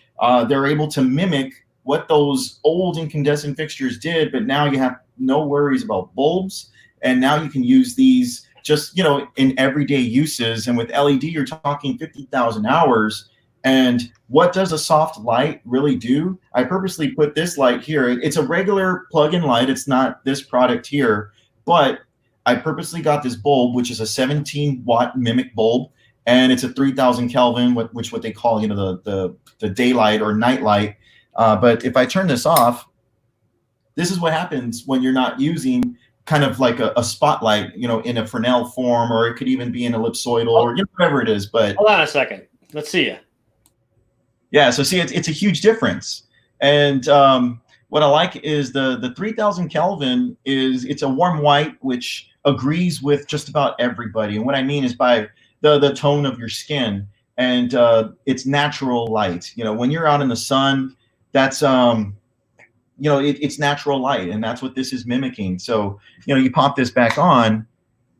they're able to mimic what those old incandescent fixtures did, but now you have no worries about bulbs, and now you can use these just, you know, in everyday uses. And with LED, you're talking 50,000 hours. And what does a soft light really do? I purposely put this light here. It's a regular plug-in light. It's not this product here, but I purposely got this bulb, which is a 17-watt mimic bulb, and it's a 3,000 Kelvin, which what they call, you know, the daylight or night light. But if I turn this off, this is what happens when you're not using kind of like a spotlight, you know, in a Fresnel form, or it could even be an ellipsoidal or, you know, whatever it is. But hold on a second. Let's see you. Yeah, so see, it's a huge difference. And what I like is the 3,000 Kelvin it's a warm white, which agrees with just about everybody. And what I mean is by the tone of your skin, and it's natural light. You know, when you're out in the sun, that's you know, it's natural light, and that's what this is mimicking. So, you know, you pop this back on,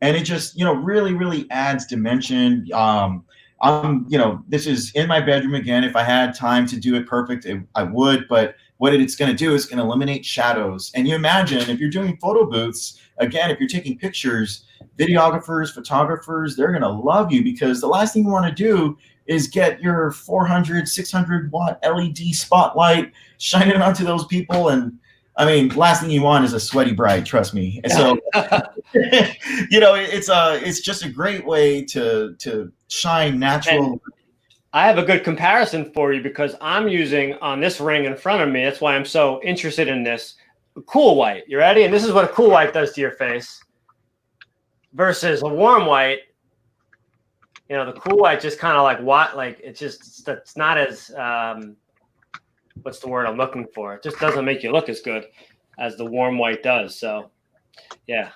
and it just, you know, really adds dimension. You know, this is in my bedroom again. If I had time to do it perfect, I would. But what it's going to do is going to eliminate shadows. And you imagine if you're doing photo booths, again, if you're taking pictures, videographers, photographers, they're going to love you, because the last thing you want to do is get your 400, 600 watt LED spotlight shining onto those people. And I mean, last thing you want is a sweaty bride, trust me. And so, you know, it's just a great way to shine natural. And I have a good comparison for you, because I'm using on this ring in front of me. That's why I'm so interested in this. Cool white. You ready? And this is what a cool white does to your face versus a warm white. You know, the cool white just kind of it's not as, what's the word I'm looking for? It just doesn't make you look as good as the warm white does. So, yeah.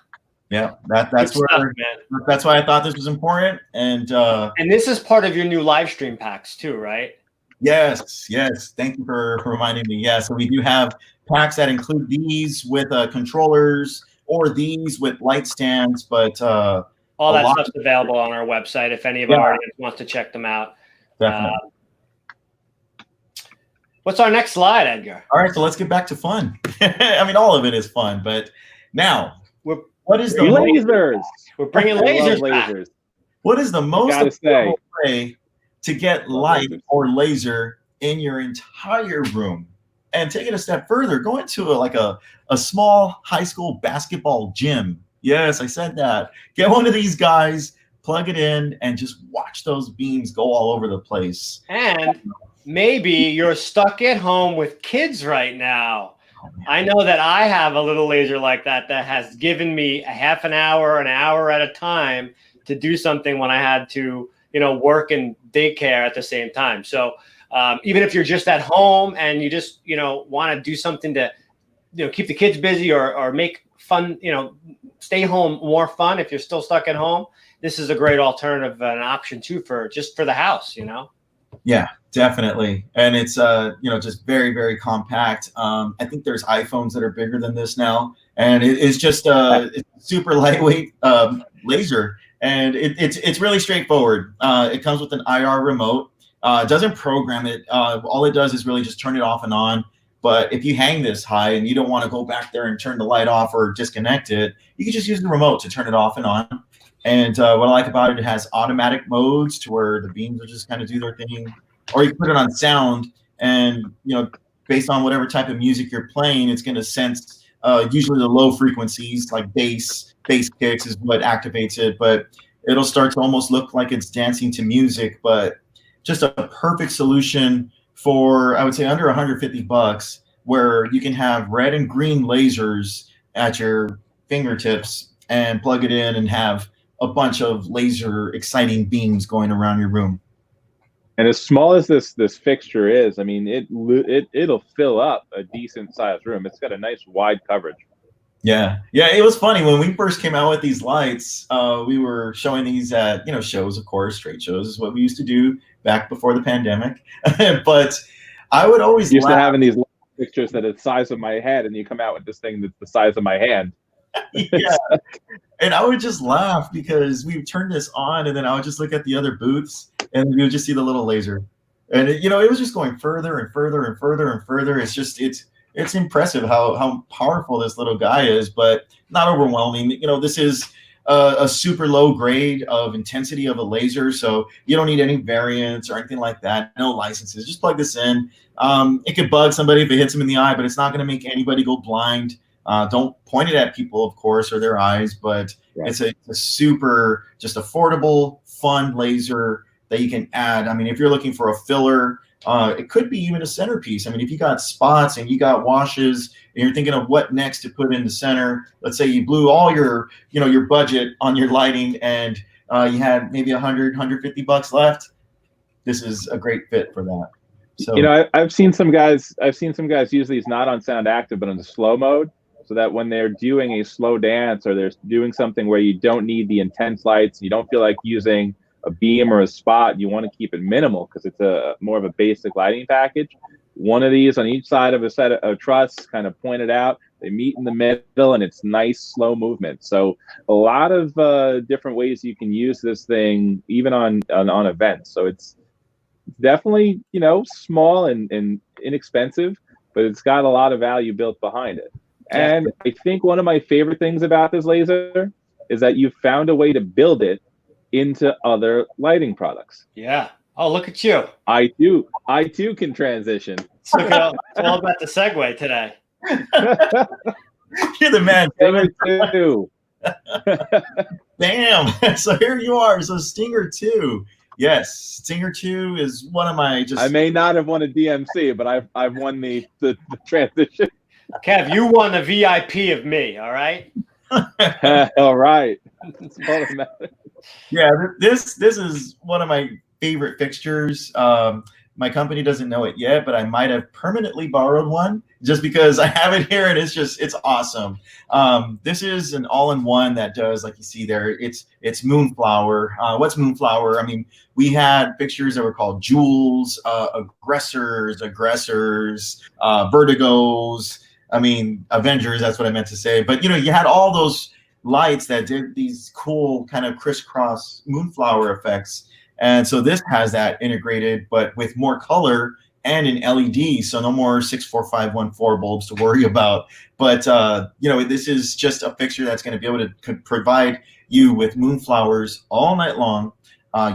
Yeah, that's why I thought this was important. And this is part of your new live stream packs too, right? Yes. Thank you for reminding me. Yeah, so we do have packs that include these with controllers, or these with light stands, but all that stuff's available on our website if any of our audience wants to check them out. Definitely. What's our next slide, Edgar? All right, so let's get back to fun. I mean, all of it is fun, but now, what is the lasers? We're bringing lasers back. What is the most affordable way to get light or laser in your entire room? And take it a step further, go into a small high school basketball gym. Yes, I said that. Get one of these guys, plug it in, and just watch those beams go all over the place. And maybe you're stuck at home with kids right now. I know that I have a little laser like that has given me a half an hour at a time to do something when I had to, you know, work and daycare at the same time. So even if you're just at home and you just, you know, want to do something to, you know, keep the kids busy or make fun, you know, stay home more fun if you're still stuck at home, this is a great alternative and an option too for the house, you know? Yeah, definitely. And it's, you know, just very compact. I think there's iPhones that are bigger than this now. And it's just it's super lightweight laser. And it's really straightforward. It comes with an IR remote. It doesn't program it. All it does is really just turn it off and on. But if you hang this high and you don't want to go back there and turn the light off or disconnect it, you can just use the remote to turn it off and on. And what I like about it, it has automatic modes to where the beams will just kind of do their thing. Or you can put it on sound, and based on whatever type of music you're playing, it's going to sense usually the low frequencies, like bass kicks is what activates it. But it'll start to almost look like it's dancing to music. But just a perfect solution for, I would say, under $150, where you can have red and green lasers at your fingertips and plug it in and have a bunch of laser exciting beams going around your room. And as small as this fixture is, I mean, it'll fill up a decent sized room. It's got a nice wide coverage. Yeah, it was funny when we first came out with these lights. We were showing these at shows, of course, trade shows is what we used to do back before the pandemic. But I would always used laugh. to having these pictures that are the size of my head, and you come out with this thing that's the size of my hand. Yeah, and I would just laugh because we would turn this on, and then I would just look at the other booths, and we would just see the little laser, and it was just going further and further and further and further. It's impressive how powerful this little guy is, but not overwhelming. This is a super low grade of intensity of a laser, so you don't need any variants or anything like that. No licenses. Just plug this in. It could bug somebody if it hits them in the eye, but it's not going to make anybody go blind. Don't point it at people, of course, or their eyes, but right. It's a super just affordable, fun laser that you can add. I mean, if you're looking for a filler, it could be even a centerpiece. I mean, if you got spots and you got washes and you're thinking of what next to put in the center, let's say you blew all your budget on your lighting and you had maybe $150 left. This is a great fit for that. So I've seen some guys use these not on sound active, but on the slow mode, so that when they're doing a slow dance or they're doing something where you don't need the intense lights, you don't feel like using a beam or a spot, you want to keep it minimal because it's a more of a basic lighting package. One of these on each side of a set of truss, kind of pointed out, they meet in the middle, and it's nice slow movement. So a lot of different ways you can use this thing, even on events. So it's definitely small and inexpensive, but it's got a lot of value built behind it. And I think one of my favorite things about this laser is that you found a way to build it into other lighting products. Yeah. Oh, look at you. I too can transition. It's all about the segue today. You're the man. Stinger 2. Damn. So here you are. So Stinger 2. Yes, Stinger 2 is one of my I may not have won a DMC, but I've won the transition. Kev, you won the VIP of me, all right? All right. That's all that matters. Yeah, this is one of my favorite fixtures. My company doesn't know it yet, but I might have permanently borrowed one just because I have it here and it's awesome. This is an all-in-one that does, like you see there, it's Moonflower. What's Moonflower? I mean, we had fixtures that were called Jewels, Aggressors, Vertigos. I mean, Avengers, that's what I meant to say. But, you had all those lights that did these cool kind of crisscross Moonflower effects. And so this has that integrated, but with more color and an LED. So no more 64514 bulbs to worry about. But, this is just a fixture that's going to be able to provide you with Moonflowers all night long.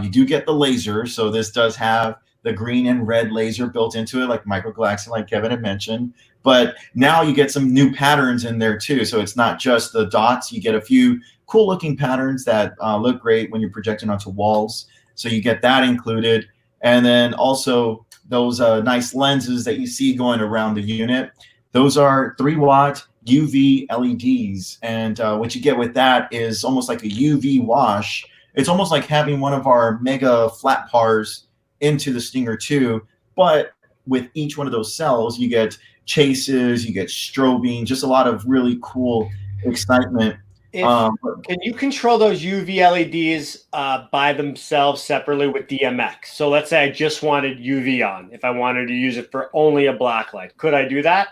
You do get the laser. So this does have the green and red laser built into it, like microgalaxy, like Kevin had mentioned. But now you get some new patterns in there too. So it's not just the dots. You get a few cool looking patterns that look great when you're projecting onto walls. So you get that included. And then also those nice lenses that you see going around the unit. Those are 3-watt UV LEDs. And what you get with that is almost like a UV wash. It's almost like having one of our mega flat pars into the Stinger 2, but with each one of those cells, you get chases, you get strobing, just a lot of really cool excitement. Can you control those UV LEDs by themselves separately with DMX? So let's say I just wanted UV on. If I wanted to use it for only a black light, could I do that?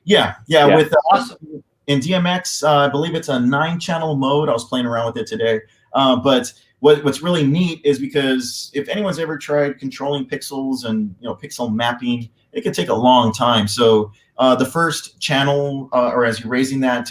Yeah. With awesome. In DMX, I believe it's a 9-channel mode. I was playing around with it today. But what's really neat is because if anyone's ever tried controlling pixels and pixel mapping, it can take a long time. So The first channel, or as you're raising that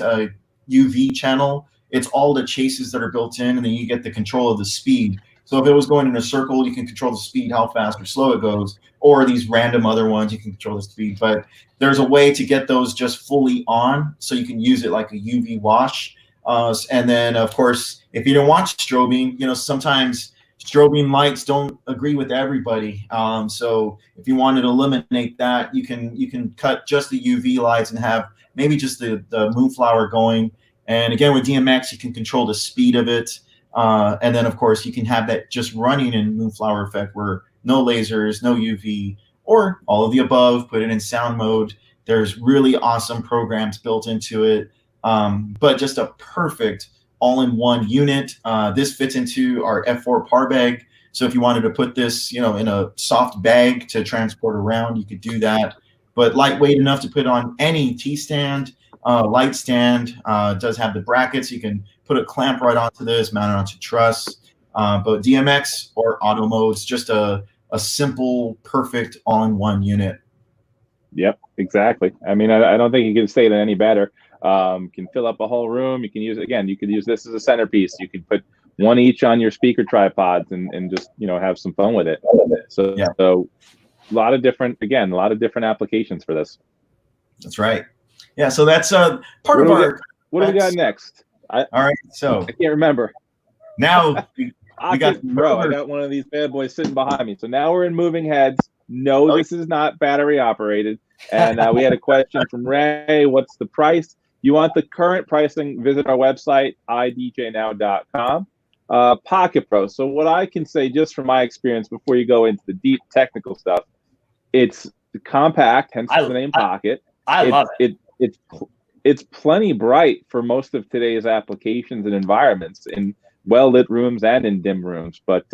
UV channel, it's all the chases that are built in, and then you get the control of the speed. So if it was going in a circle, you can control the speed, how fast or slow it goes, or these random other ones, you can control the speed. But there's a way to get those just fully on, so you can use it like a UV wash. And then, of course, if you don't want strobing, you know, sometimes strobing lights don't agree with everybody. So if you wanted to eliminate that, you can cut just the UV lights and have maybe just the moonflower going. And again, with DMX, you can control the speed of it. And then, of course, you can have that just running in moonflower effect where no lasers, no UV, or all of the above, put it in sound mode. There's really awesome programs built into it, but just a perfect all-in-one unit. This fits into our F4 par bag. So if you wanted to put this, you know, in a soft bag to transport around, you could do that. But lightweight enough to put on any T-stand, light stand. Does have the brackets. You can put a clamp right onto this, mount it onto truss. But DMX or auto mode is just a simple, perfect all-in-one unit. Yep, exactly. I mean, I don't think you can say it any better. Can fill up a whole room. You can use, again, you could use this as a centerpiece. You can put one each on your speaker tripods and just, you know, have some fun with it. So, yeah. So a lot of different applications for this. That's right. Yeah, so that's part of our. What do we got next? All right, so I can't remember. Now we got bro. I got one of these bad boys sitting behind me. So now we're in moving heads. No, this is not battery operated. And we had a question from Ray. What's the price? You want the current pricing? Visit our website, IDJNOW.com. Pocket Pro. So what I can say, just from my experience, before you go into the deep technical stuff, it's compact, hence the name Pocket. I love it. It's plenty bright for most of today's applications and environments in well-lit rooms and in dim rooms. But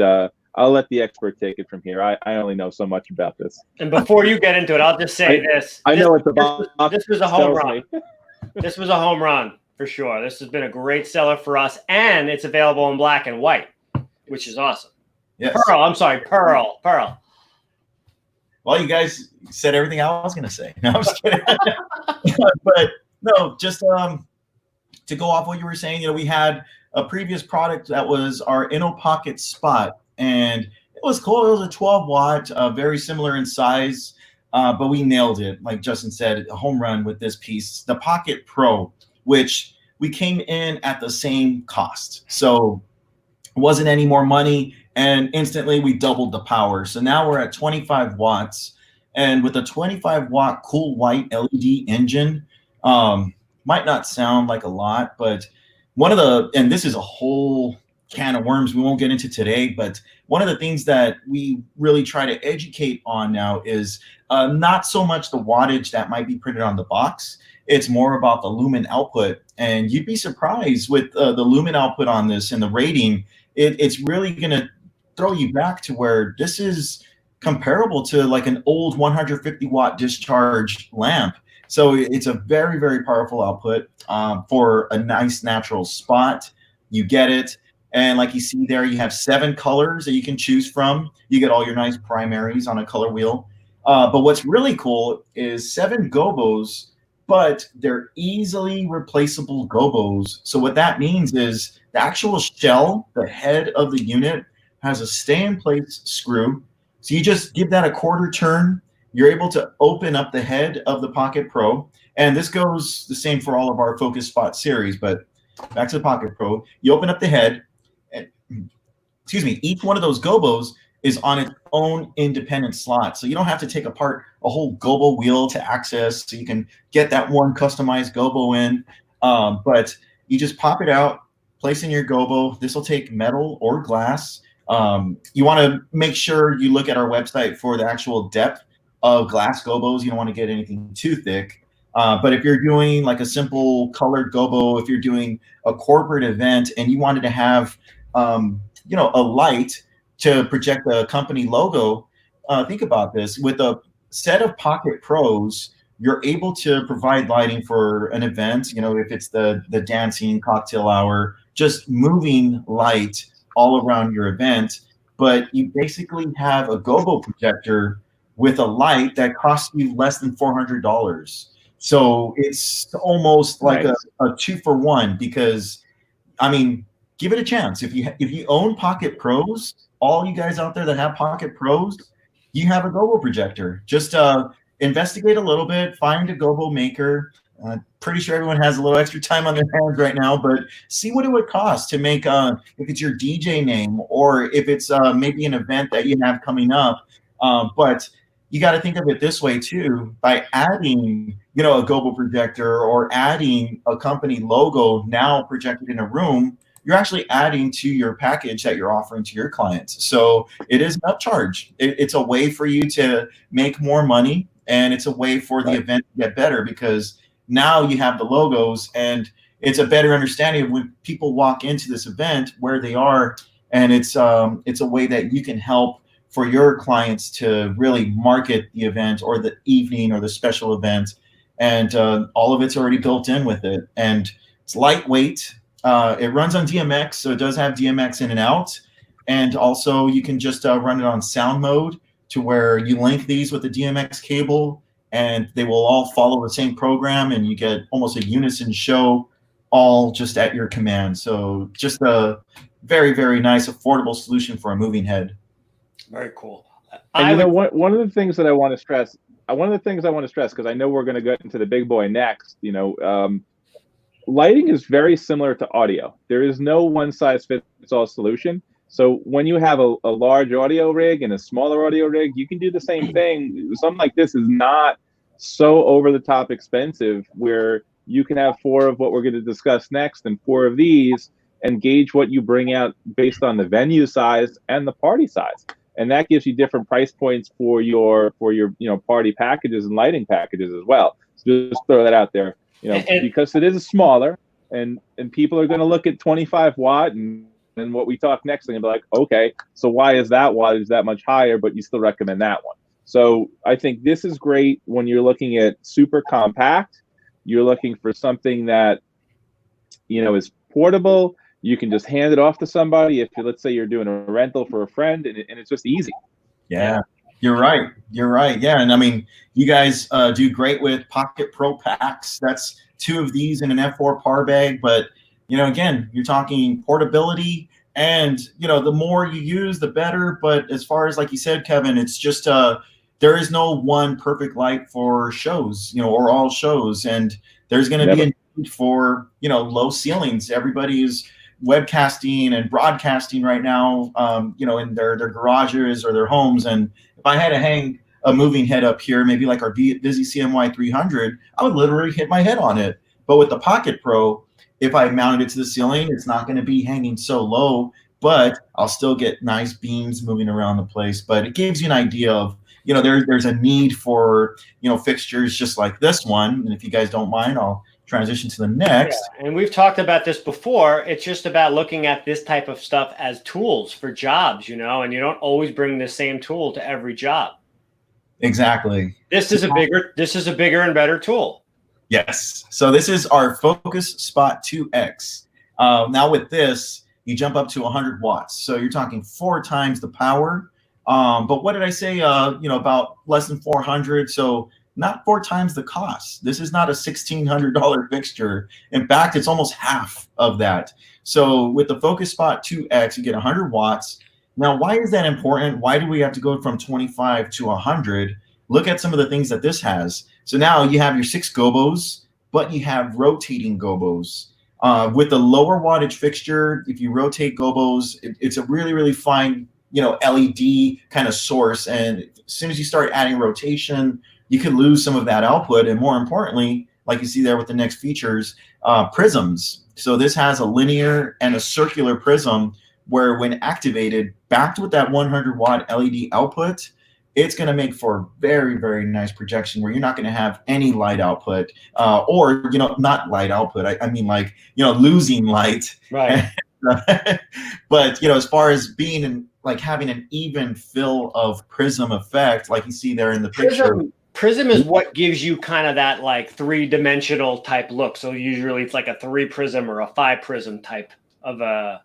I'll let the expert take it from here. I only know so much about this. And before you get into it, I'll just say this. I know it's this was a home run. This was a home run for sure. This has been a great seller for us, and it's available in black and white, which is awesome. Yes. Pearl. Well, you guys said everything I was going to say. No, I'm just kidding. But no, just to go off what you were saying, you know, we had a previous product that was our InnoPocket Spot, and it was cool. It was a 12 watt, very similar in size, but we nailed it. Like Justin said, a home run with this piece, the Pocket Pro, which we came in at the same cost. So it wasn't any more money, and instantly we doubled the power. So now we're at 25 watts, and with a 25 watt cool white LED engine, might not sound like a lot, but one of the, and this is a whole can of worms we won't get into today, but one of the things that we really try to educate on now is not so much the wattage that might be printed on the box. It's more about the lumen output. And you'd be surprised with the lumen output on this and the rating, it's really going to throw you back to where this is comparable to like an old 150 watt discharge lamp. So it's a very, very powerful output for a nice natural spot. You get it. And like you see there, you have 7 colors that you can choose from. You get all your nice primaries on a color wheel. But what's really cool is 7 gobos, but they're easily replaceable gobos. So what that means is the actual shell, the head of the unit, has a stay-in-place screw. So you just give that a quarter turn. You're able to open up the head of the Pocket Pro. And this goes the same for all of our Focus Spot series, but back to the Pocket Pro. You open up the head. And, excuse me, each one of those gobos is on its own independent slot. So you don't have to take apart a whole gobo wheel to access. So you can get that one customized gobo in. But you just pop it out, place in your gobo. This will take metal or glass. You want to make sure you look at our website for the actual depth of glass gobos. You don't want to get anything too thick. But if you're doing like a simple colored gobo, if you're doing a corporate event and you wanted to have, you know, a light to project the company logo, think about this. With a set of Pocket Pros, you're able to provide lighting for an event. You know, if it's the dancing cocktail hour, just moving light all around your event. But you basically have a gobo projector with a light that costs you less than $400. So it's almost like Nice. a 2-for-1, because I mean, give it a chance. If you own Pocket Pros, all you guys out there that have Pocket Pros, you have a gobo projector. Just investigate a little bit, find a gobo maker. Pretty sure everyone has a little extra time on their hands right now, but see what it would cost to make, if it's your DJ name, or if it's maybe an event that you have coming up. But you got to think of it this way too: by adding, a gobo projector or adding a company logo now projected in a room, you're actually adding to your package that you're offering to your clients. So it is an upcharge. It's a way for you to make more money, and it's a way for the event to get better, because now you have the logos, and it's a better understanding of when people walk into this event where they are, and it's a way that you can help for your clients to really market the event or the evening or the special event, and all of it's already built in with it, and it's lightweight. It runs on DMX, so it does have DMX in and out, and also you can just run it on sound mode, to where you link these with the DMX cable, and they will all follow the same program, and you get almost a unison show, all just at your command. So just a very, very nice, affordable solution for a moving head. Very cool. And one of the things that I want to stress, because I know we're going to get into the big boy next, lighting is very similar to audio. There is no one size fits all solution. So when you have a large audio rig and a smaller audio rig, you can do the same thing. Something like this is not so over the top expensive, where you can have 4 of what we're going to discuss next and 4 of these, and gauge what you bring out based on the venue size and the party size. And that gives you different price points for your party packages and lighting packages as well. So just throw that out there, because it is smaller, and people are going to look at 25 watt and what we talk next thing and be like, okay, so why is that wattage that much higher, but you still recommend that one? So I think this is great when you're looking at super compact. You're looking for something that, is portable. You can just hand it off to somebody. If let's say you're doing a rental for a friend, and it's just easy. Yeah, you're right. Yeah, and I mean, you guys do great with Pocket Pro packs. That's 2 of these in an F4 par bag. But again, you're talking portability, and the more you use, the better. But as far as, like you said, Kevin, it's just there is no one perfect light for shows, or all shows, and there's going to be a need for low ceilings. Everybody is webcasting and broadcasting right now, in their garages or their homes. And if I had to hang a moving head up here, maybe like our Visi CMY 300, I would literally hit my head on it. But with the Pocket Pro, if I mounted it to the ceiling, it's not going to be hanging so low, but I'll still get nice beams moving around the place. But it gives you an idea of, there's a need for, fixtures just like this one. And if you guys don't mind, I'll transition to the next. Yeah, and we've talked about this before. It's just about looking at this type of stuff as tools for jobs, and you don't always bring the same tool to every job. Exactly. This is a bigger and better tool. Yes. So this is our Focus Spot 2X. Now with this, you jump up to 100 watts. So you're talking 4 times the power. But what did I say? About less than 400. So not 4 times the cost. This is not a $1,600 fixture. In fact, it's almost half of that. So with the Focus Spot 2X, you get 100 watts. Now, why is that important? Why do we have to go from 25 to 100? Look at some of the things that this has. So now you have your 6 gobos, but you have rotating gobos. With the lower wattage fixture, if you rotate gobos, it's a really, really fine, LED kind of source. And as soon as you start adding rotation, you could lose some of that output. And more importantly, like you see there with the next features, prisms. So this has a linear and a circular prism, where when activated, backed with that 100 watt LED output, it's going to make for very, very nice projection, where you're not going to have any light output, or, not light output. I mean, like, losing light. Right. But, as far as being in, like, having an even fill of prism effect, like you see there in the picture. Prism is what gives you kind of that like 3-dimensional type look. So usually it's like a 3 prism or a 5 prism type of a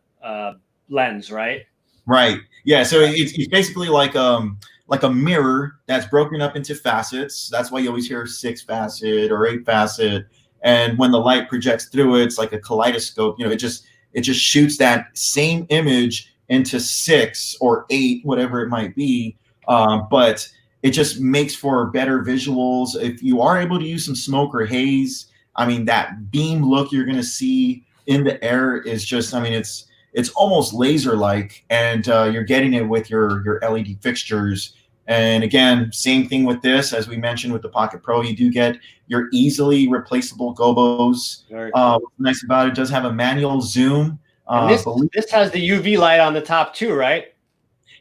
lens, right? Right. Yeah. So it's basically like like a mirror that's broken up into facets. That's why you always hear 6-facet or 8-facet. And when the light projects through it, it's like a kaleidoscope. It just shoots that same image into 6 or 8, whatever it might be. But it just makes for better visuals. If you are able to use some smoke or haze, I mean, that beam look you're going to see in the air is just, I mean, it's almost laser-like, and you're getting it with your LED fixtures. And again, same thing with this, as we mentioned with the Pocket Pro, you do get your easily replaceable gobos. Very cool. What's nice about it, does have a manual zoom. And this has the UV light on the top too, right?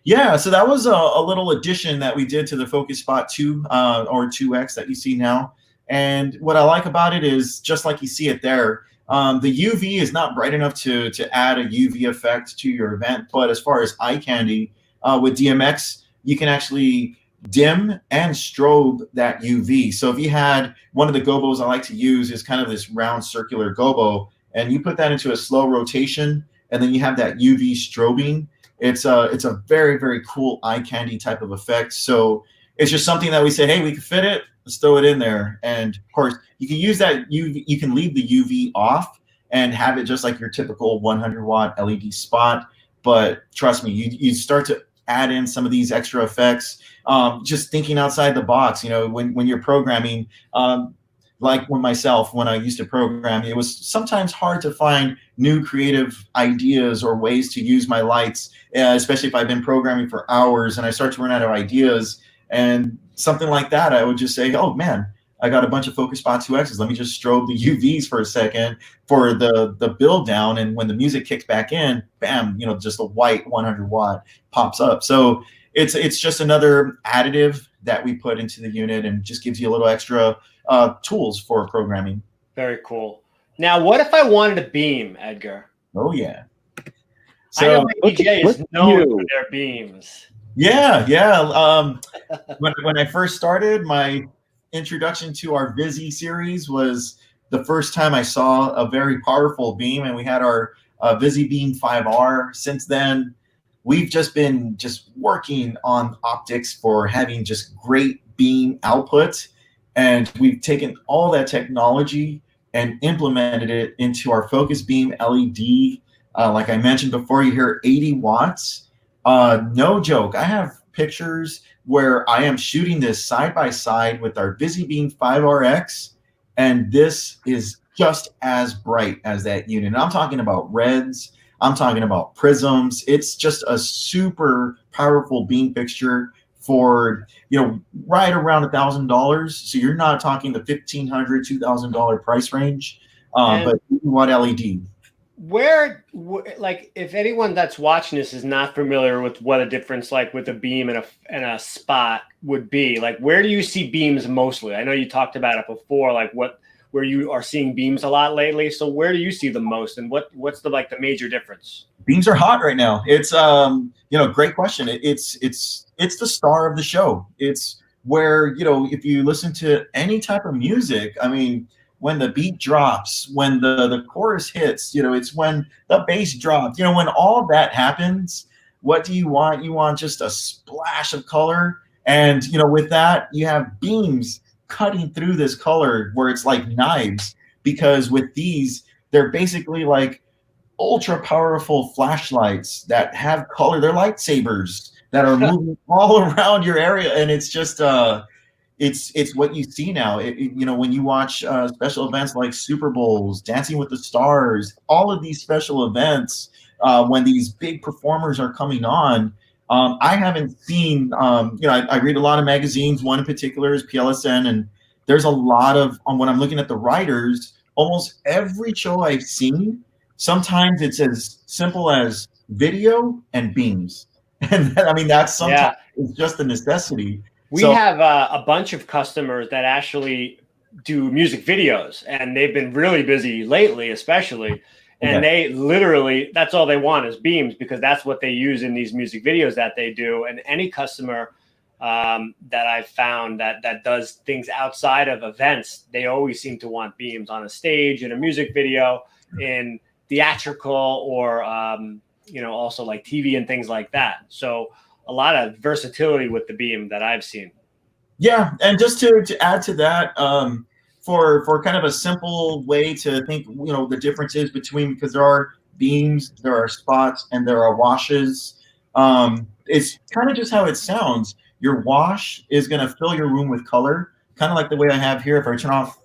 Yeah, so that was a little addition that we did to the Focus Spot 2 or 2X that you see now. And what I like about it is, just like you see it there, the UV is not bright enough to add a UV effect to your event. But as far as eye candy, with DMX, you can actually dim and strobe that UV. So if you had one of the gobos I like to use is kind of this round circular gobo, and you put that into a slow rotation, and then you have that UV strobing, it's a very, very cool eye candy type of effect. So it's just something that we say, hey, we can fit it, let's throw it in there. And of course, you can use that UV, you can leave the UV off and have it just like your typical 100-watt LED spot. But trust me, you start to add in some of these extra effects, just thinking outside the box. When you're programming, like when I used to program, it was sometimes hard to find new creative ideas or ways to use my lights, especially if I've been programming for hours and I start to run out of ideas. And something like that, I would just say, oh man, I got a bunch of Focus Spot 2Xs. Let me just strobe the UVs for a second for the build down. And when the music kicks back in, bam, just a white 100-watt pops up. So it's just another additive that we put into the unit, and just gives you a little extra tools for programming. Very cool. Now, what if I wanted a beam, Edgar? Oh yeah. So I know ADJ is known for their beams. Yeah. When I first started, my introduction to our Visi series was the first time I saw a very powerful beam, and we had our Visi Beam 5R. Since then, we've just been working on optics for having just great beam output, and we've taken all that technology and implemented it into our Focus Beam LED. Like I mentioned before, you hear 80 watts. No joke, I have pictures where I am shooting this side by side with our Visi Beam 5RX, and this is just as bright as that unit. And I'm talking about reds, I'm talking about prisms. It's just a super powerful beam fixture for, right around $1,000. So you're not talking the $1,500, $2,000 price range, but watt LED. Like, if anyone that's watching this is not familiar with what a difference like with a beam and a spot would be, like, where do you see beams mostly? I know you talked about it before, like where you are seeing beams a lot lately. So where do you see them most, and what's the major difference? Beams are hot right now. It's great question. It's the star of the show. It's where, if you listen to any type of music, I mean, when the beat drops, when the chorus hits, it's when the bass drops, when all that happens, what do you want? You want just a splash of color. And, with that, you have beams cutting through this color where it's like knives, because with these, they're basically like ultra powerful flashlights that have color. They're lightsabers that are moving all around your area. And it's just, it's what you see now. When you watch special events like Super Bowls, Dancing with the Stars, all of these special events, when these big performers are coming on, I haven't seen, I read a lot of magazines. One in particular is PLSN, and there's a lot of, when I'm looking at the writers, almost every show I've seen, sometimes it's as simple as video and beams. And I mean, that's sometimes it's just a necessity. We have a bunch of customers that actually do music videos, and they've been really busy lately, especially. And they literally, that's all they want is beams, because that's what they use in these music videos that they do. And any customer that I've found that does things outside of events, they always seem to want beams on a stage, in a music video, in theatrical, or also like TV and things like that. So a lot of versatility with the beam that I've seen. Yeah, and just to add to that, for kind of a simple way to think, the differences between, because there are beams, there are spots, and there are washes. It's kind of just how it sounds. Your wash is going to fill your room with color, kind of like the way I have here. If I turn off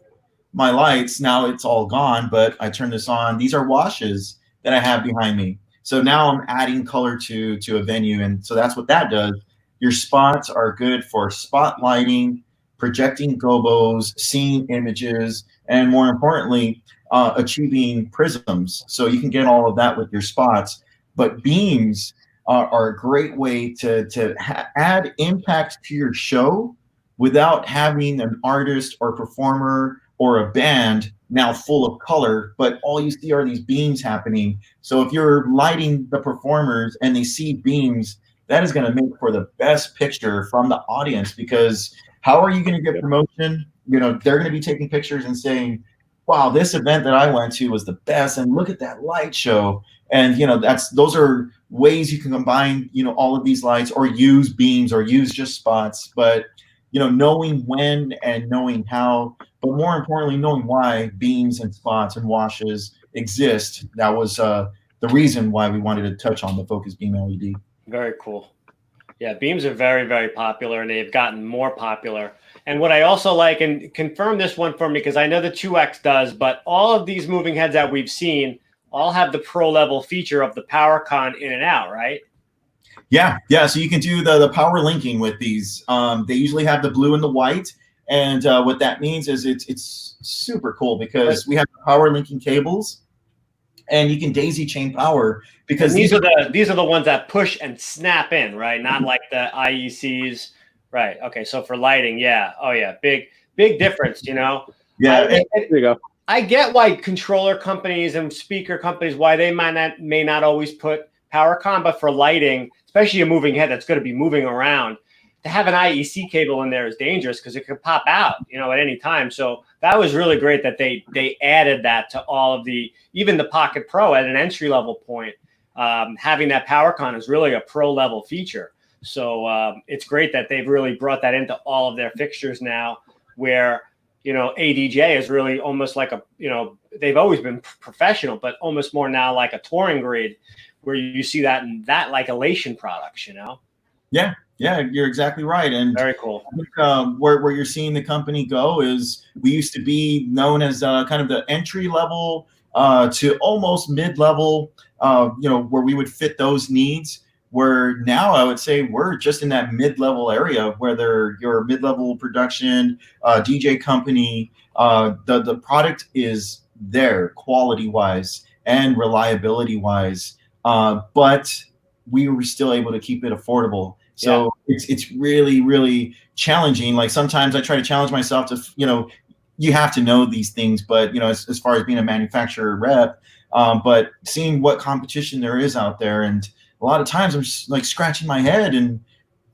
my lights, now it's all gone, but I turn this on. These are washes that I have behind me. So now I'm adding color to a venue, and so that's what that does. Your spots are good for spotlighting, projecting gobos, seeing images, and more importantly, achieving prisms. So you can get all of that with your spots. But beams are a great way to add impact to your show without having an artist or performer or a band now full of color, but all you see are these beams happening. So if you're lighting the performers and they see beams, that is going to make for the best picture from the audience, because how are you going to get promotion? They're going to be taking pictures and saying, wow, this event that I went to was the best, and look at that light show. And those are ways you can combine all of these lights, or use beams, or use just spots. But knowing when and knowing how, but more importantly, knowing why beams and spots and washes exist. That was the reason why we wanted to touch on the focus beam LED. Very cool. Yeah, beams are very, very popular, and they've gotten more popular. And what I also like, and confirm this one for me, because I know the 2X does, but all of these moving heads that we've seen all have the pro level feature of the power con in and out, right? Yeah. So you can do the power linking with these. They usually have the blue and the white. And what that means is it's super cool, because we have power linking cables, and you can daisy chain power, because these are the ones that push and snap in, right? Not like the IECs, right? Okay, so for lighting, yeah, oh yeah, big difference, Yeah, there you go. I get why controller companies and speaker companies, why they may not always put power con, but for lighting, especially a moving head that's going to be moving around, to have an IEC cable in there is dangerous, because it could pop out, at any time. So that was really great that they added that to all of even the Pocket Pro at an entry level point. Having that power con is really a pro level feature. So it's great that they've really brought that into all of their fixtures now, where ADJ is really almost like they've always been professional, but almost more now like a touring grade, where you see that in that like elation products. Yeah, you're exactly right. And very cool. I think, where you're seeing the company go is, we used to be known as kind of the entry level to almost mid-level, where we would fit those needs. Where now I would say we're just in that mid-level area, whether you're a mid-level production, DJ company, the product is there quality-wise and reliability-wise, but we were still able to keep it affordable. So it's really, really challenging. Like sometimes I try to challenge myself to, you have to know these things, but as far as being a manufacturer rep, but seeing what competition there is out there, and a lot of times I'm just like scratching my head, and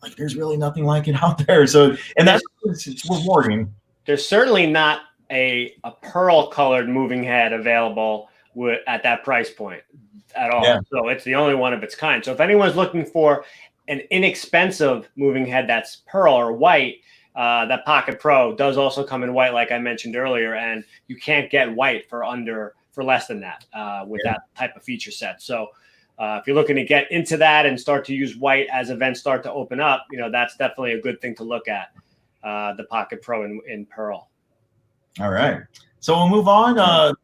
like there's really nothing like it out there. So, and it's rewarding. There's certainly not a pearl colored moving head available at that price point at all. Yeah. So it's the only one of its kind. So if anyone's looking for an inexpensive moving head that's pearl or white, that Pocket Pro does also come in white, like I mentioned earlier, and you can't get white for less than that with that type of feature set. So if you're looking to get into that and start to use white as events start to open up, that's definitely a good thing to look at, the Pocket Pro in pearl. All right, so we'll move on.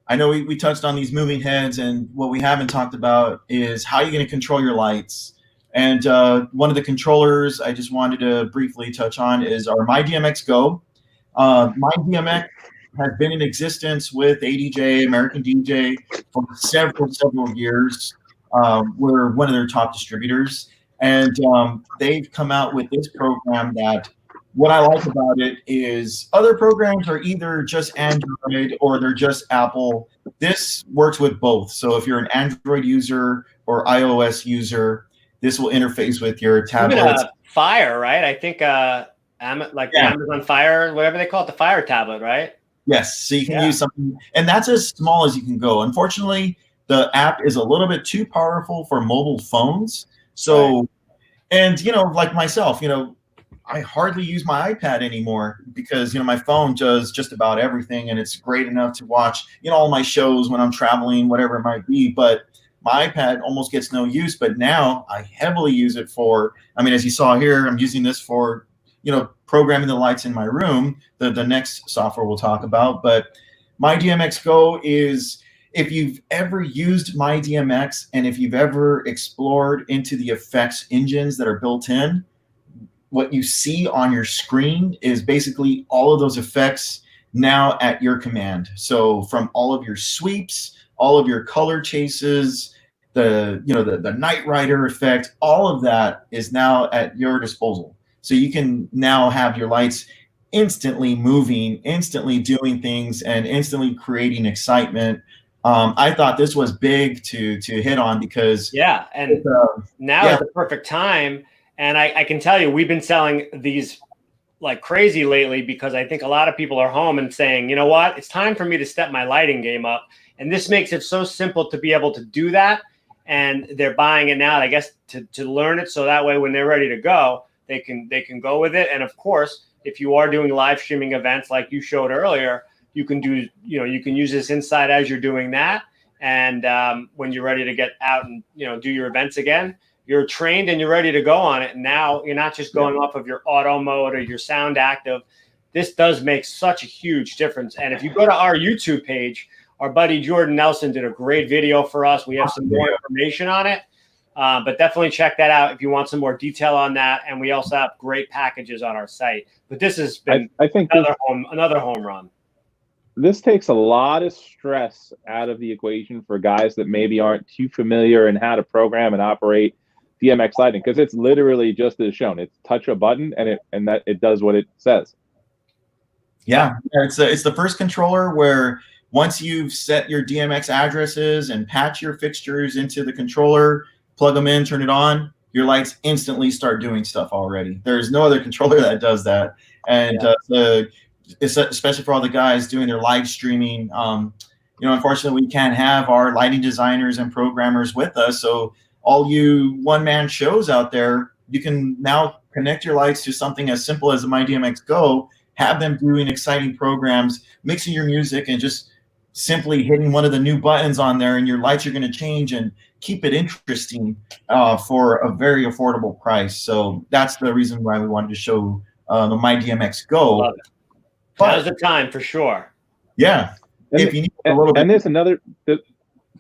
I know we touched on these moving heads, and what we haven't talked about is how you're going to control your lights. And one of the controllers I just wanted to briefly touch on is our MyDMX Go. MyDMX has been in existence with ADJ, American DJ, for several years. We're one of their top distributors. And they've come out with this program that, what I like about it is, other programs are either just Android or they're just Apple. This works with both. So if you're an Android user or iOS user, this will interface with your tablets. Fire, right? I think the Amazon Fire, whatever they call it, the Fire tablet, right? Yes, so you can use something, and that's as small as you can go. Unfortunately, the app is a little bit too powerful for mobile phones. So And, like myself, I hardly use my iPad anymore because, my phone does just about everything, and it's great enough to watch, all my shows when I'm traveling, whatever it might be. But my iPad almost gets no use. But now I heavily use it for, as you saw here, I'm using this for, programming the lights in my room, the next software we'll talk about. But MyDMX Go is, if you've ever used MyDMX and if you've ever explored into the effects engines that are built in, what you see on your screen is basically all of those effects now at your command. So from all of your sweeps, all of your color chases, the Knight Rider effect, all of that is now at your disposal. So you can now have your lights instantly moving, instantly doing things, and instantly creating excitement. I thought this was big to hit on because now is the perfect time. And I can tell you, we've been selling these like crazy lately because I think a lot of people are home and saying, you know what, it's time for me to step my lighting game up. And this makes it so simple to be able to do that. And they're buying it now, I guess, to learn it. So that way, when they're ready to go, they can go with it. And of course, if you are doing live streaming events like you showed earlier, you can you can use this inside as you're doing that. And when you're ready to get out and, do your events again, you're trained and you're ready to go on it. And now you're not just going off of your auto mode or your sound active. This does make such a huge difference. And if you go to our YouTube page, our buddy Jordan Nelson did a great video for us. We have some more information on it, but definitely check that out if you want some more detail on that. And we also have great packages on our site. But this has been I think another home run. This takes a lot of stress out of the equation for guys that maybe aren't too familiar in how to program and operate DMX lighting, because it's literally just as shown. It's touch a button and it does what it says. Yeah, it's the first controller where once you've set your DMX addresses and patch your fixtures into the controller, plug them in, turn it on, your lights instantly start doing stuff already. There's no other controller that does that. And especially for all the guys doing their live streaming, unfortunately we can't have our lighting designers and programmers with us. So all you one-man shows out there, you can now connect your lights to something as simple as the MyDMX Go, have them doing exciting programs, mixing your music, and just simply hitting one of the new buttons on there, and your lights are going to change and keep it interesting for a very affordable price. So that's the reason why we wanted to show the MyDMX Go. Love it. Now's the time for sure. Yeah. If you need a little bit. And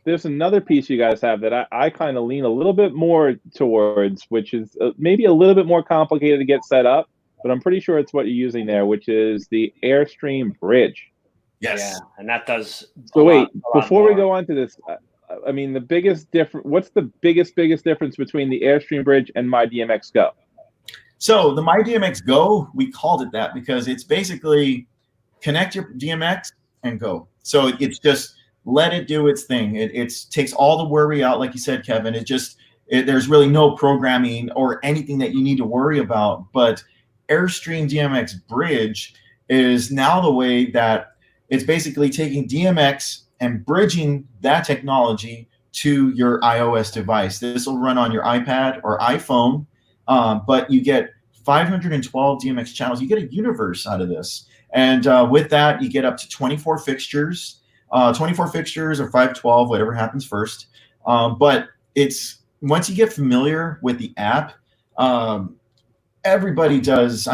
there's another piece you guys have that I kind of lean a little bit more towards, which is maybe a little bit more complicated to get set up, but I'm pretty sure it's what you're using there, which is the Airstream bridge. Yes. Yeah, and that does. So wait, before we go on to this, the biggest difference. What's the biggest difference between the Airstream bridge and MyDMX Go? So the MyDMX Go, we called it that because it's basically connect your DMX and go. So it's just let it do its thing. It takes all the worry out, like you said, Kevin. There's really no programming or anything that you need to worry about. But Airstream DMX Bridge is now the way that it's basically taking DMX and bridging that technology to your iOS device. This will run on your iPad or iPhone, but you get 512 DMX channels. You get a universe out of this. And with that, you get up to 24 fixtures. 24 fixtures or 512, whatever happens first. But it's once you get familiar with the app, everybody does.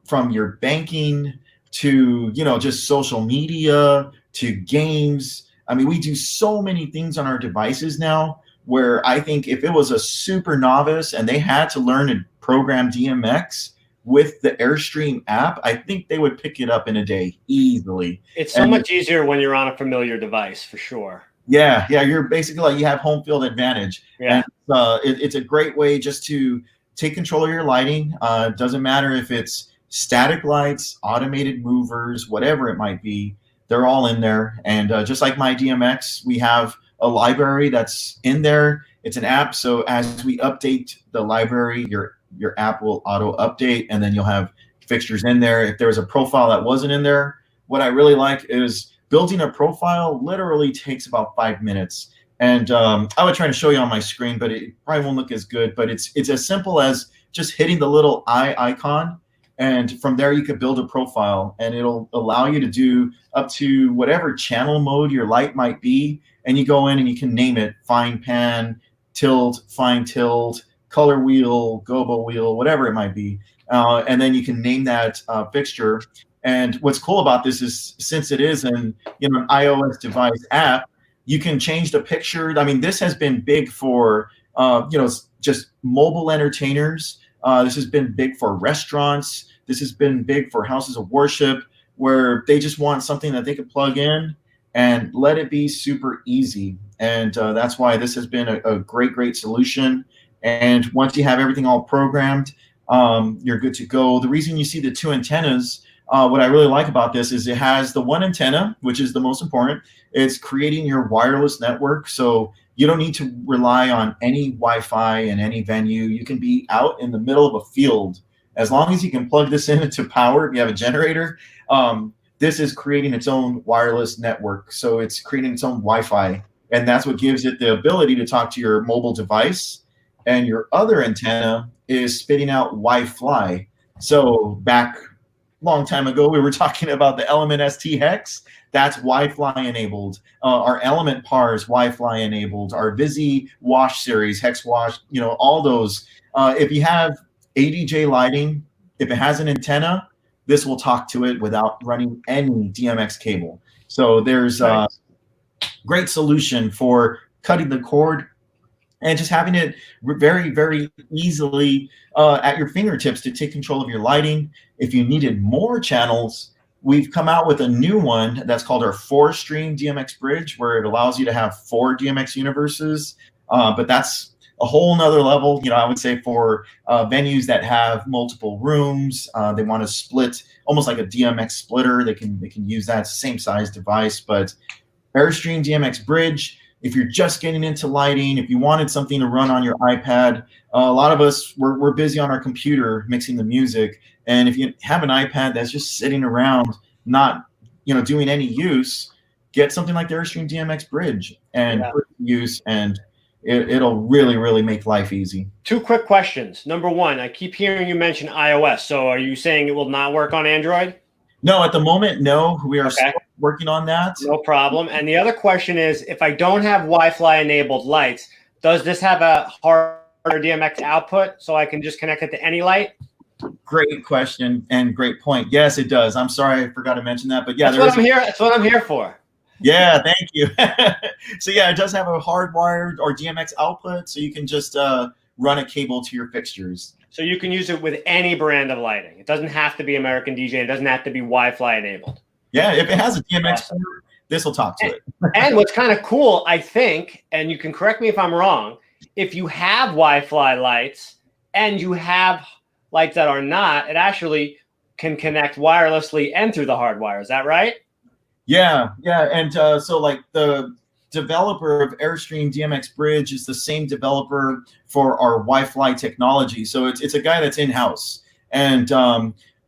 From your banking to just social media to games. We do so many things on our devices now. Where I think if it was a super novice and they had to learn to program DMX with the Airstream app, I think they would pick it up in a day easily. It's so much easier when you're on a familiar device, for sure. Yeah, you're basically like you have home field advantage. Yeah, and, it's a great way just to take control of your lighting. It doesn't matter if it's static lights, automated movers, whatever it might be. They're all in there. And just like MyDMX, we have a library that's in there. It's an app, so as we update the library, your app will auto update, and then you'll have fixtures in there. If there's a profile that wasn't in there, what I really like is building a profile literally takes about 5 minutes. And I would try to show you on my screen, but it probably won't look as good. But it's as simple as just hitting the little eye icon. And from there, you could build a profile, and it'll allow you to do up to whatever channel mode your light might be. And you go in and you can name it fine pan, tilt, fine tilt, color wheel, gobo wheel, whatever it might be. And then you can name that fixture. And what's cool about this is, since it is an iOS device app, you can change the picture. I mean, this has been big for just mobile entertainers. This has been big for restaurants. This has been big for houses of worship, where they just want something that they can plug in and let it be super easy. And that's why this has been a great solution. And once you have everything all programmed, you're good to go. The reason you see the two antennas, what I really like about this is it has the one antenna, which is the most important. It's creating your wireless network. So you don't need to rely on any Wi-Fi in any venue. You can be out in the middle of a field. As long as you can plug this into power, if you have a generator, this is creating its own wireless network. So it's creating its own Wi-Fi. And that's what gives it the ability to talk to your mobile device. And your other antenna is spitting out Wi-Fi. So back a long time ago, we were talking about the Element ST Hex. That's Wi-Fi enabled. Our Element PAR is Wi-Fi enabled. Our Visi Wash series, Hex Wash, all those. If you have ADJ Lighting, if it has an antenna, this will talk to it without running any DMX cable. So there's a great solution for cutting the cord and just having it very easily at your fingertips to take control of your lighting. If you needed more channels, we've come out with a new one that's called our 4-stream DMX bridge, where it allows you to have 4 DMX universes. But that's a whole nother level, I would say, for venues that have multiple rooms. They want to split, almost like a DMX splitter. They can use that same size device. But Airstream DMX bridge, if you're just getting into lighting, if you wanted something to run on your iPad, a lot of us, we're busy on our computer mixing the music. And if you have an iPad that's just sitting around, not doing any use, get something like the Airstream DMX bridge and put it to use, and it'll really make life easy. 2 quick questions. Number 1, I keep hearing you mention iOS. So are you saying it will not work on Android? No, at the moment, no. We are still working on that. No problem. And the other question is, if I don't have Wi-Fi enabled lights, does this have a harder DMX output so I can just connect it to any light? Great question and great point. Yes, it does. I'm sorry I forgot to mention that, but yeah, that's what I'm here for. Yeah, thank you. So yeah, it does have a hardwired or DMX output, so you can just run a cable to your fixtures. So you can use it with any brand of lighting. It doesn't have to be American DJ. It doesn't have to be Wi-Fi enabled. Yeah, if it has a DMX port, this will talk to it. And what's kind of cool, I think, and you can correct me if I'm wrong, if you have Wi-Fi lights and you have lights that are not, it actually can connect wirelessly and through the hardwire. Is that right? Yeah. And so like the developer of Airstream DMX Bridge is the same developer for our Wi-Fi technology. So it's a guy that's in-house. And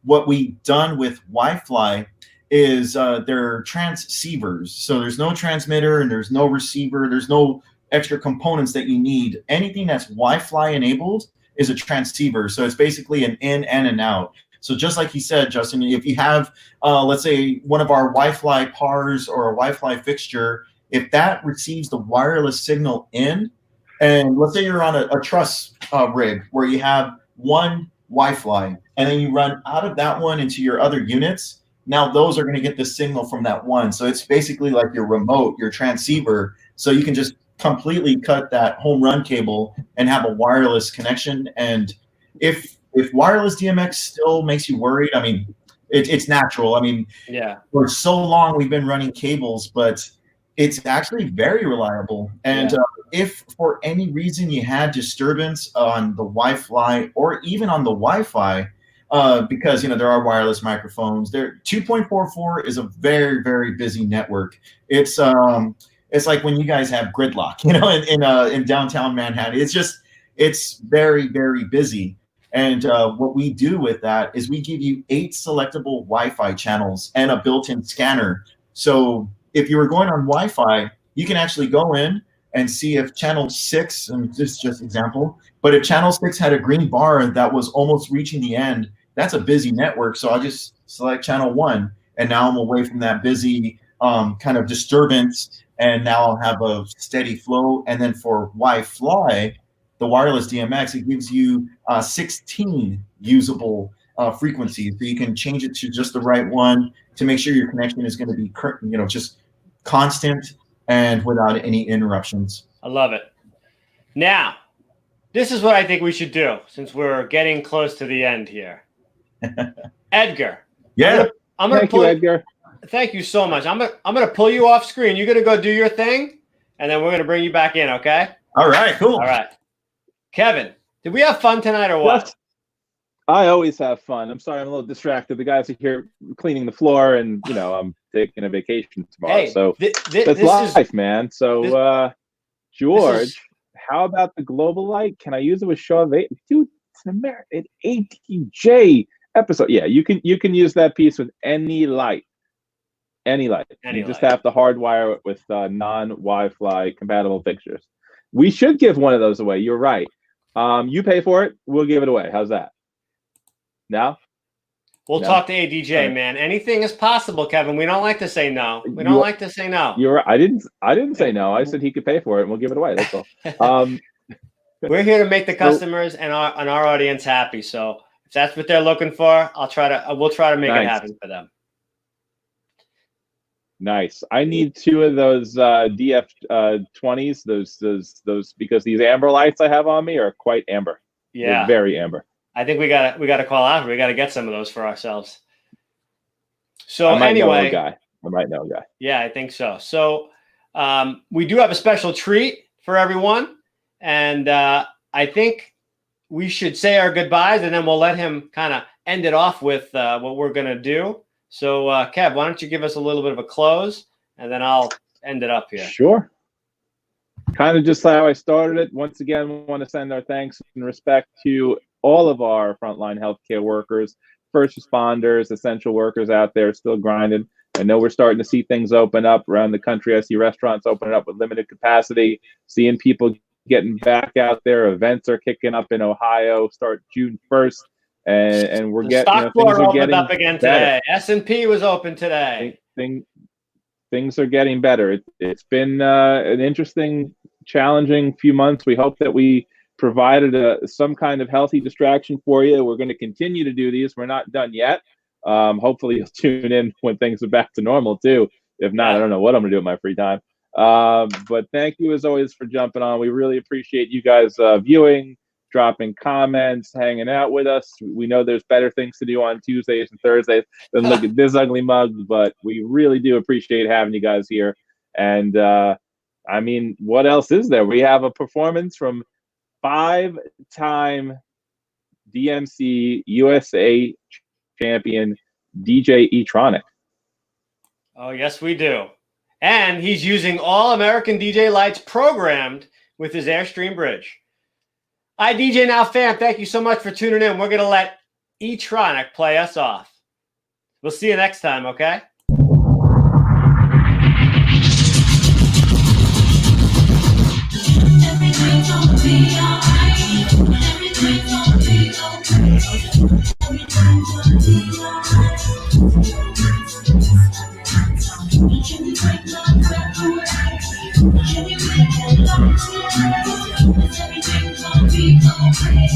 what we've done with Wi-Fi is they're transceivers. So there's no transmitter and there's no receiver. There's no extra components that you need. Anything that's Wi-Fi enabled is a transceiver. So it's basically an in and an out. So just like he said, Justin, if you have, let's say, one of our Wi-Fi PARs or a Wi-Fi fixture, if that receives the wireless signal in, and let's say you're on a truss rig where you have one Wi-Fi, and then you run out of that one into your other units, now those are going to get the signal from that one. So it's basically like your remote, your transceiver. So you can just completely cut that home run cable and have a wireless connection. And if wireless DMX still makes you worried, I mean, it's natural. I mean, yeah, for so long we've been running cables, but it's actually very reliable. And if for any reason you had disturbance on the Wi-Fi or even on the Wi-Fi, because there are wireless microphones, 2.44 is a very, very busy network. It's like when you guys have gridlock, in downtown Manhattan. It's very, very busy. And what we do with that is we give you 8 selectable Wi-Fi channels and a built-in scanner. So if you were going on Wi-Fi, you can actually go in and see if channel 6, and this is just example, but if channel 6 had a green bar that was almost reaching the end, that's a busy network. So I'll just select channel 1, and now I'm away from that busy kind of disturbance, and now I'll have a steady flow. And then for Wi-Fi, the wireless DMX, it gives you 16 usable frequencies, so you can change it to just the right one to make sure your connection is going to be, just constant and without any interruptions. I love it. Now, this is what I think we should do since we're getting close to the end here. Edgar. Yeah. I'm gonna Thank you, Edgar. Thank you so much. I'm gonna pull you off screen. You're gonna go do your thing, and then we're gonna bring you back in. Okay. All right. Cool. All right. Kevin, did we have fun tonight or what? Yes. I always have fun. I'm sorry, I'm a little distracted. The guys are here cleaning the floor, and I'm taking a vacation tomorrow. Hey, so this life, man. So George, how about the global light? Can I use it with show of eight? Dude, it's an American ADJ episode. Yeah, you can use that piece with any light. Any light. You just have to hardwire it with non-Wi-Fi compatible fixtures. We should give one of those away. You're right. You pay for it, we'll give it away. How's that? No? We'll talk to ADJ, man. Anything is possible, Kevin. We don't like to say no. We don't like to say no. You're right. I didn't say no. I said he could pay for it and we'll give it away. That's all. We're here to make the customers and our audience happy. So if that's what they're looking for, we'll try to make it happen for them. Nice. I need 2 of those DF20s. Those because these amber lights I have on me are quite amber. Yeah, they're very amber. I think we gotta call out. We gotta get some of those for ourselves. So I might know a guy. Yeah, I think so. So we do have a special treat for everyone, and I think we should say our goodbyes, and then we'll let him kind of end it off with what we're gonna do. So Kev, why don't you give us a little bit of a close, and then I'll end it up here. Sure. Kind of just how I started it. Once again, we want to send our thanks and respect to all of our frontline healthcare workers, first responders, essential workers out there still grinding. I know we're starting to see things open up around the country. I see restaurants opening up with limited capacity, seeing people getting back out there. Events are kicking up in Ohio, start June 1st. And we're getting stock floor opened up again today. S&P was open today. Things are getting better. It's been an interesting, challenging few months. We hope that we provided some kind of healthy distraction for you. We're going to continue to do these. We're not done yet. Hopefully you'll tune in when things are back to normal too. If not, I don't know what I'm going to do with my free time. But thank you as always for jumping on. We really appreciate you guys viewing, dropping comments, hanging out with us. We know there's better things to do on Tuesdays and Thursdays than look at this ugly mug, but we really do appreciate having you guys here. And I mean, what else is there? We have a performance from 5-time DMC USA champion DJ Etronic. Oh, yes, we do. And he's using all American DJ lights programmed with his Airstream bridge. IDJNOW fam, thank you so much for tuning in. We're going to let Etronic play us off. We'll see you next time, okay? Everything's gonna be alright. Everything's gonna be okay. Everything's gonna be alright. Can you break my breath away? Can you make it last? Everything's gonna be okay.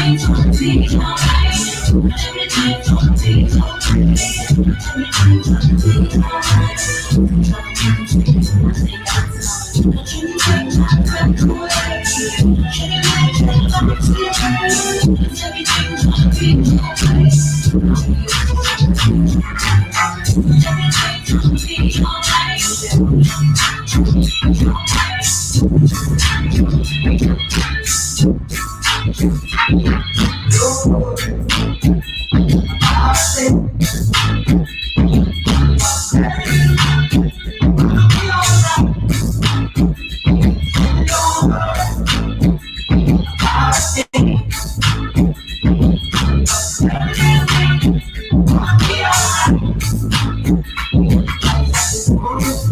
Everything's gonna be alright. Everything's gonna be okay. Everything's gonna be alright. Can you take my breath away? Can you make it last? Everything's gonna be okay. Everything's gonna be alright. Be alright.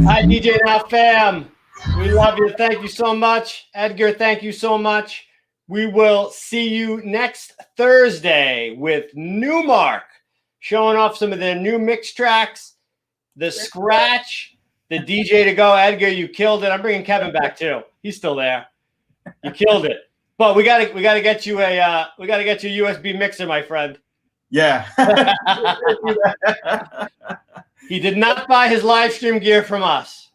IDJNOW fam, we love you. Thank you so much. Edgar, thank you so much. We will see you next Thursday with Newmark, showing off some of their new mix tracks, the scratch, the DJ to go. Edgar, you killed it. I'm bringing Kevin back too. He's still there. You killed it. But we gotta get you a USB mixer, my friend. Yeah. He did not buy his live stream gear from us.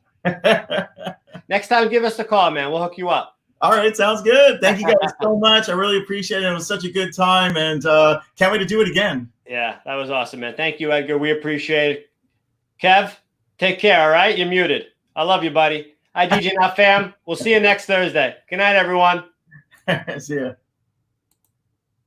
Next time, give us a call, man. We'll hook you up. All right, sounds good. Thank you guys so much. I really appreciate it. It was such a good time, and can't wait to do it again. Yeah, that was awesome, man. Thank you, Edgar. We appreciate it. Kev, take care, all right? You're muted. I love you, buddy. IDJNOW fam. We'll see you next Thursday. Good night, everyone. See ya.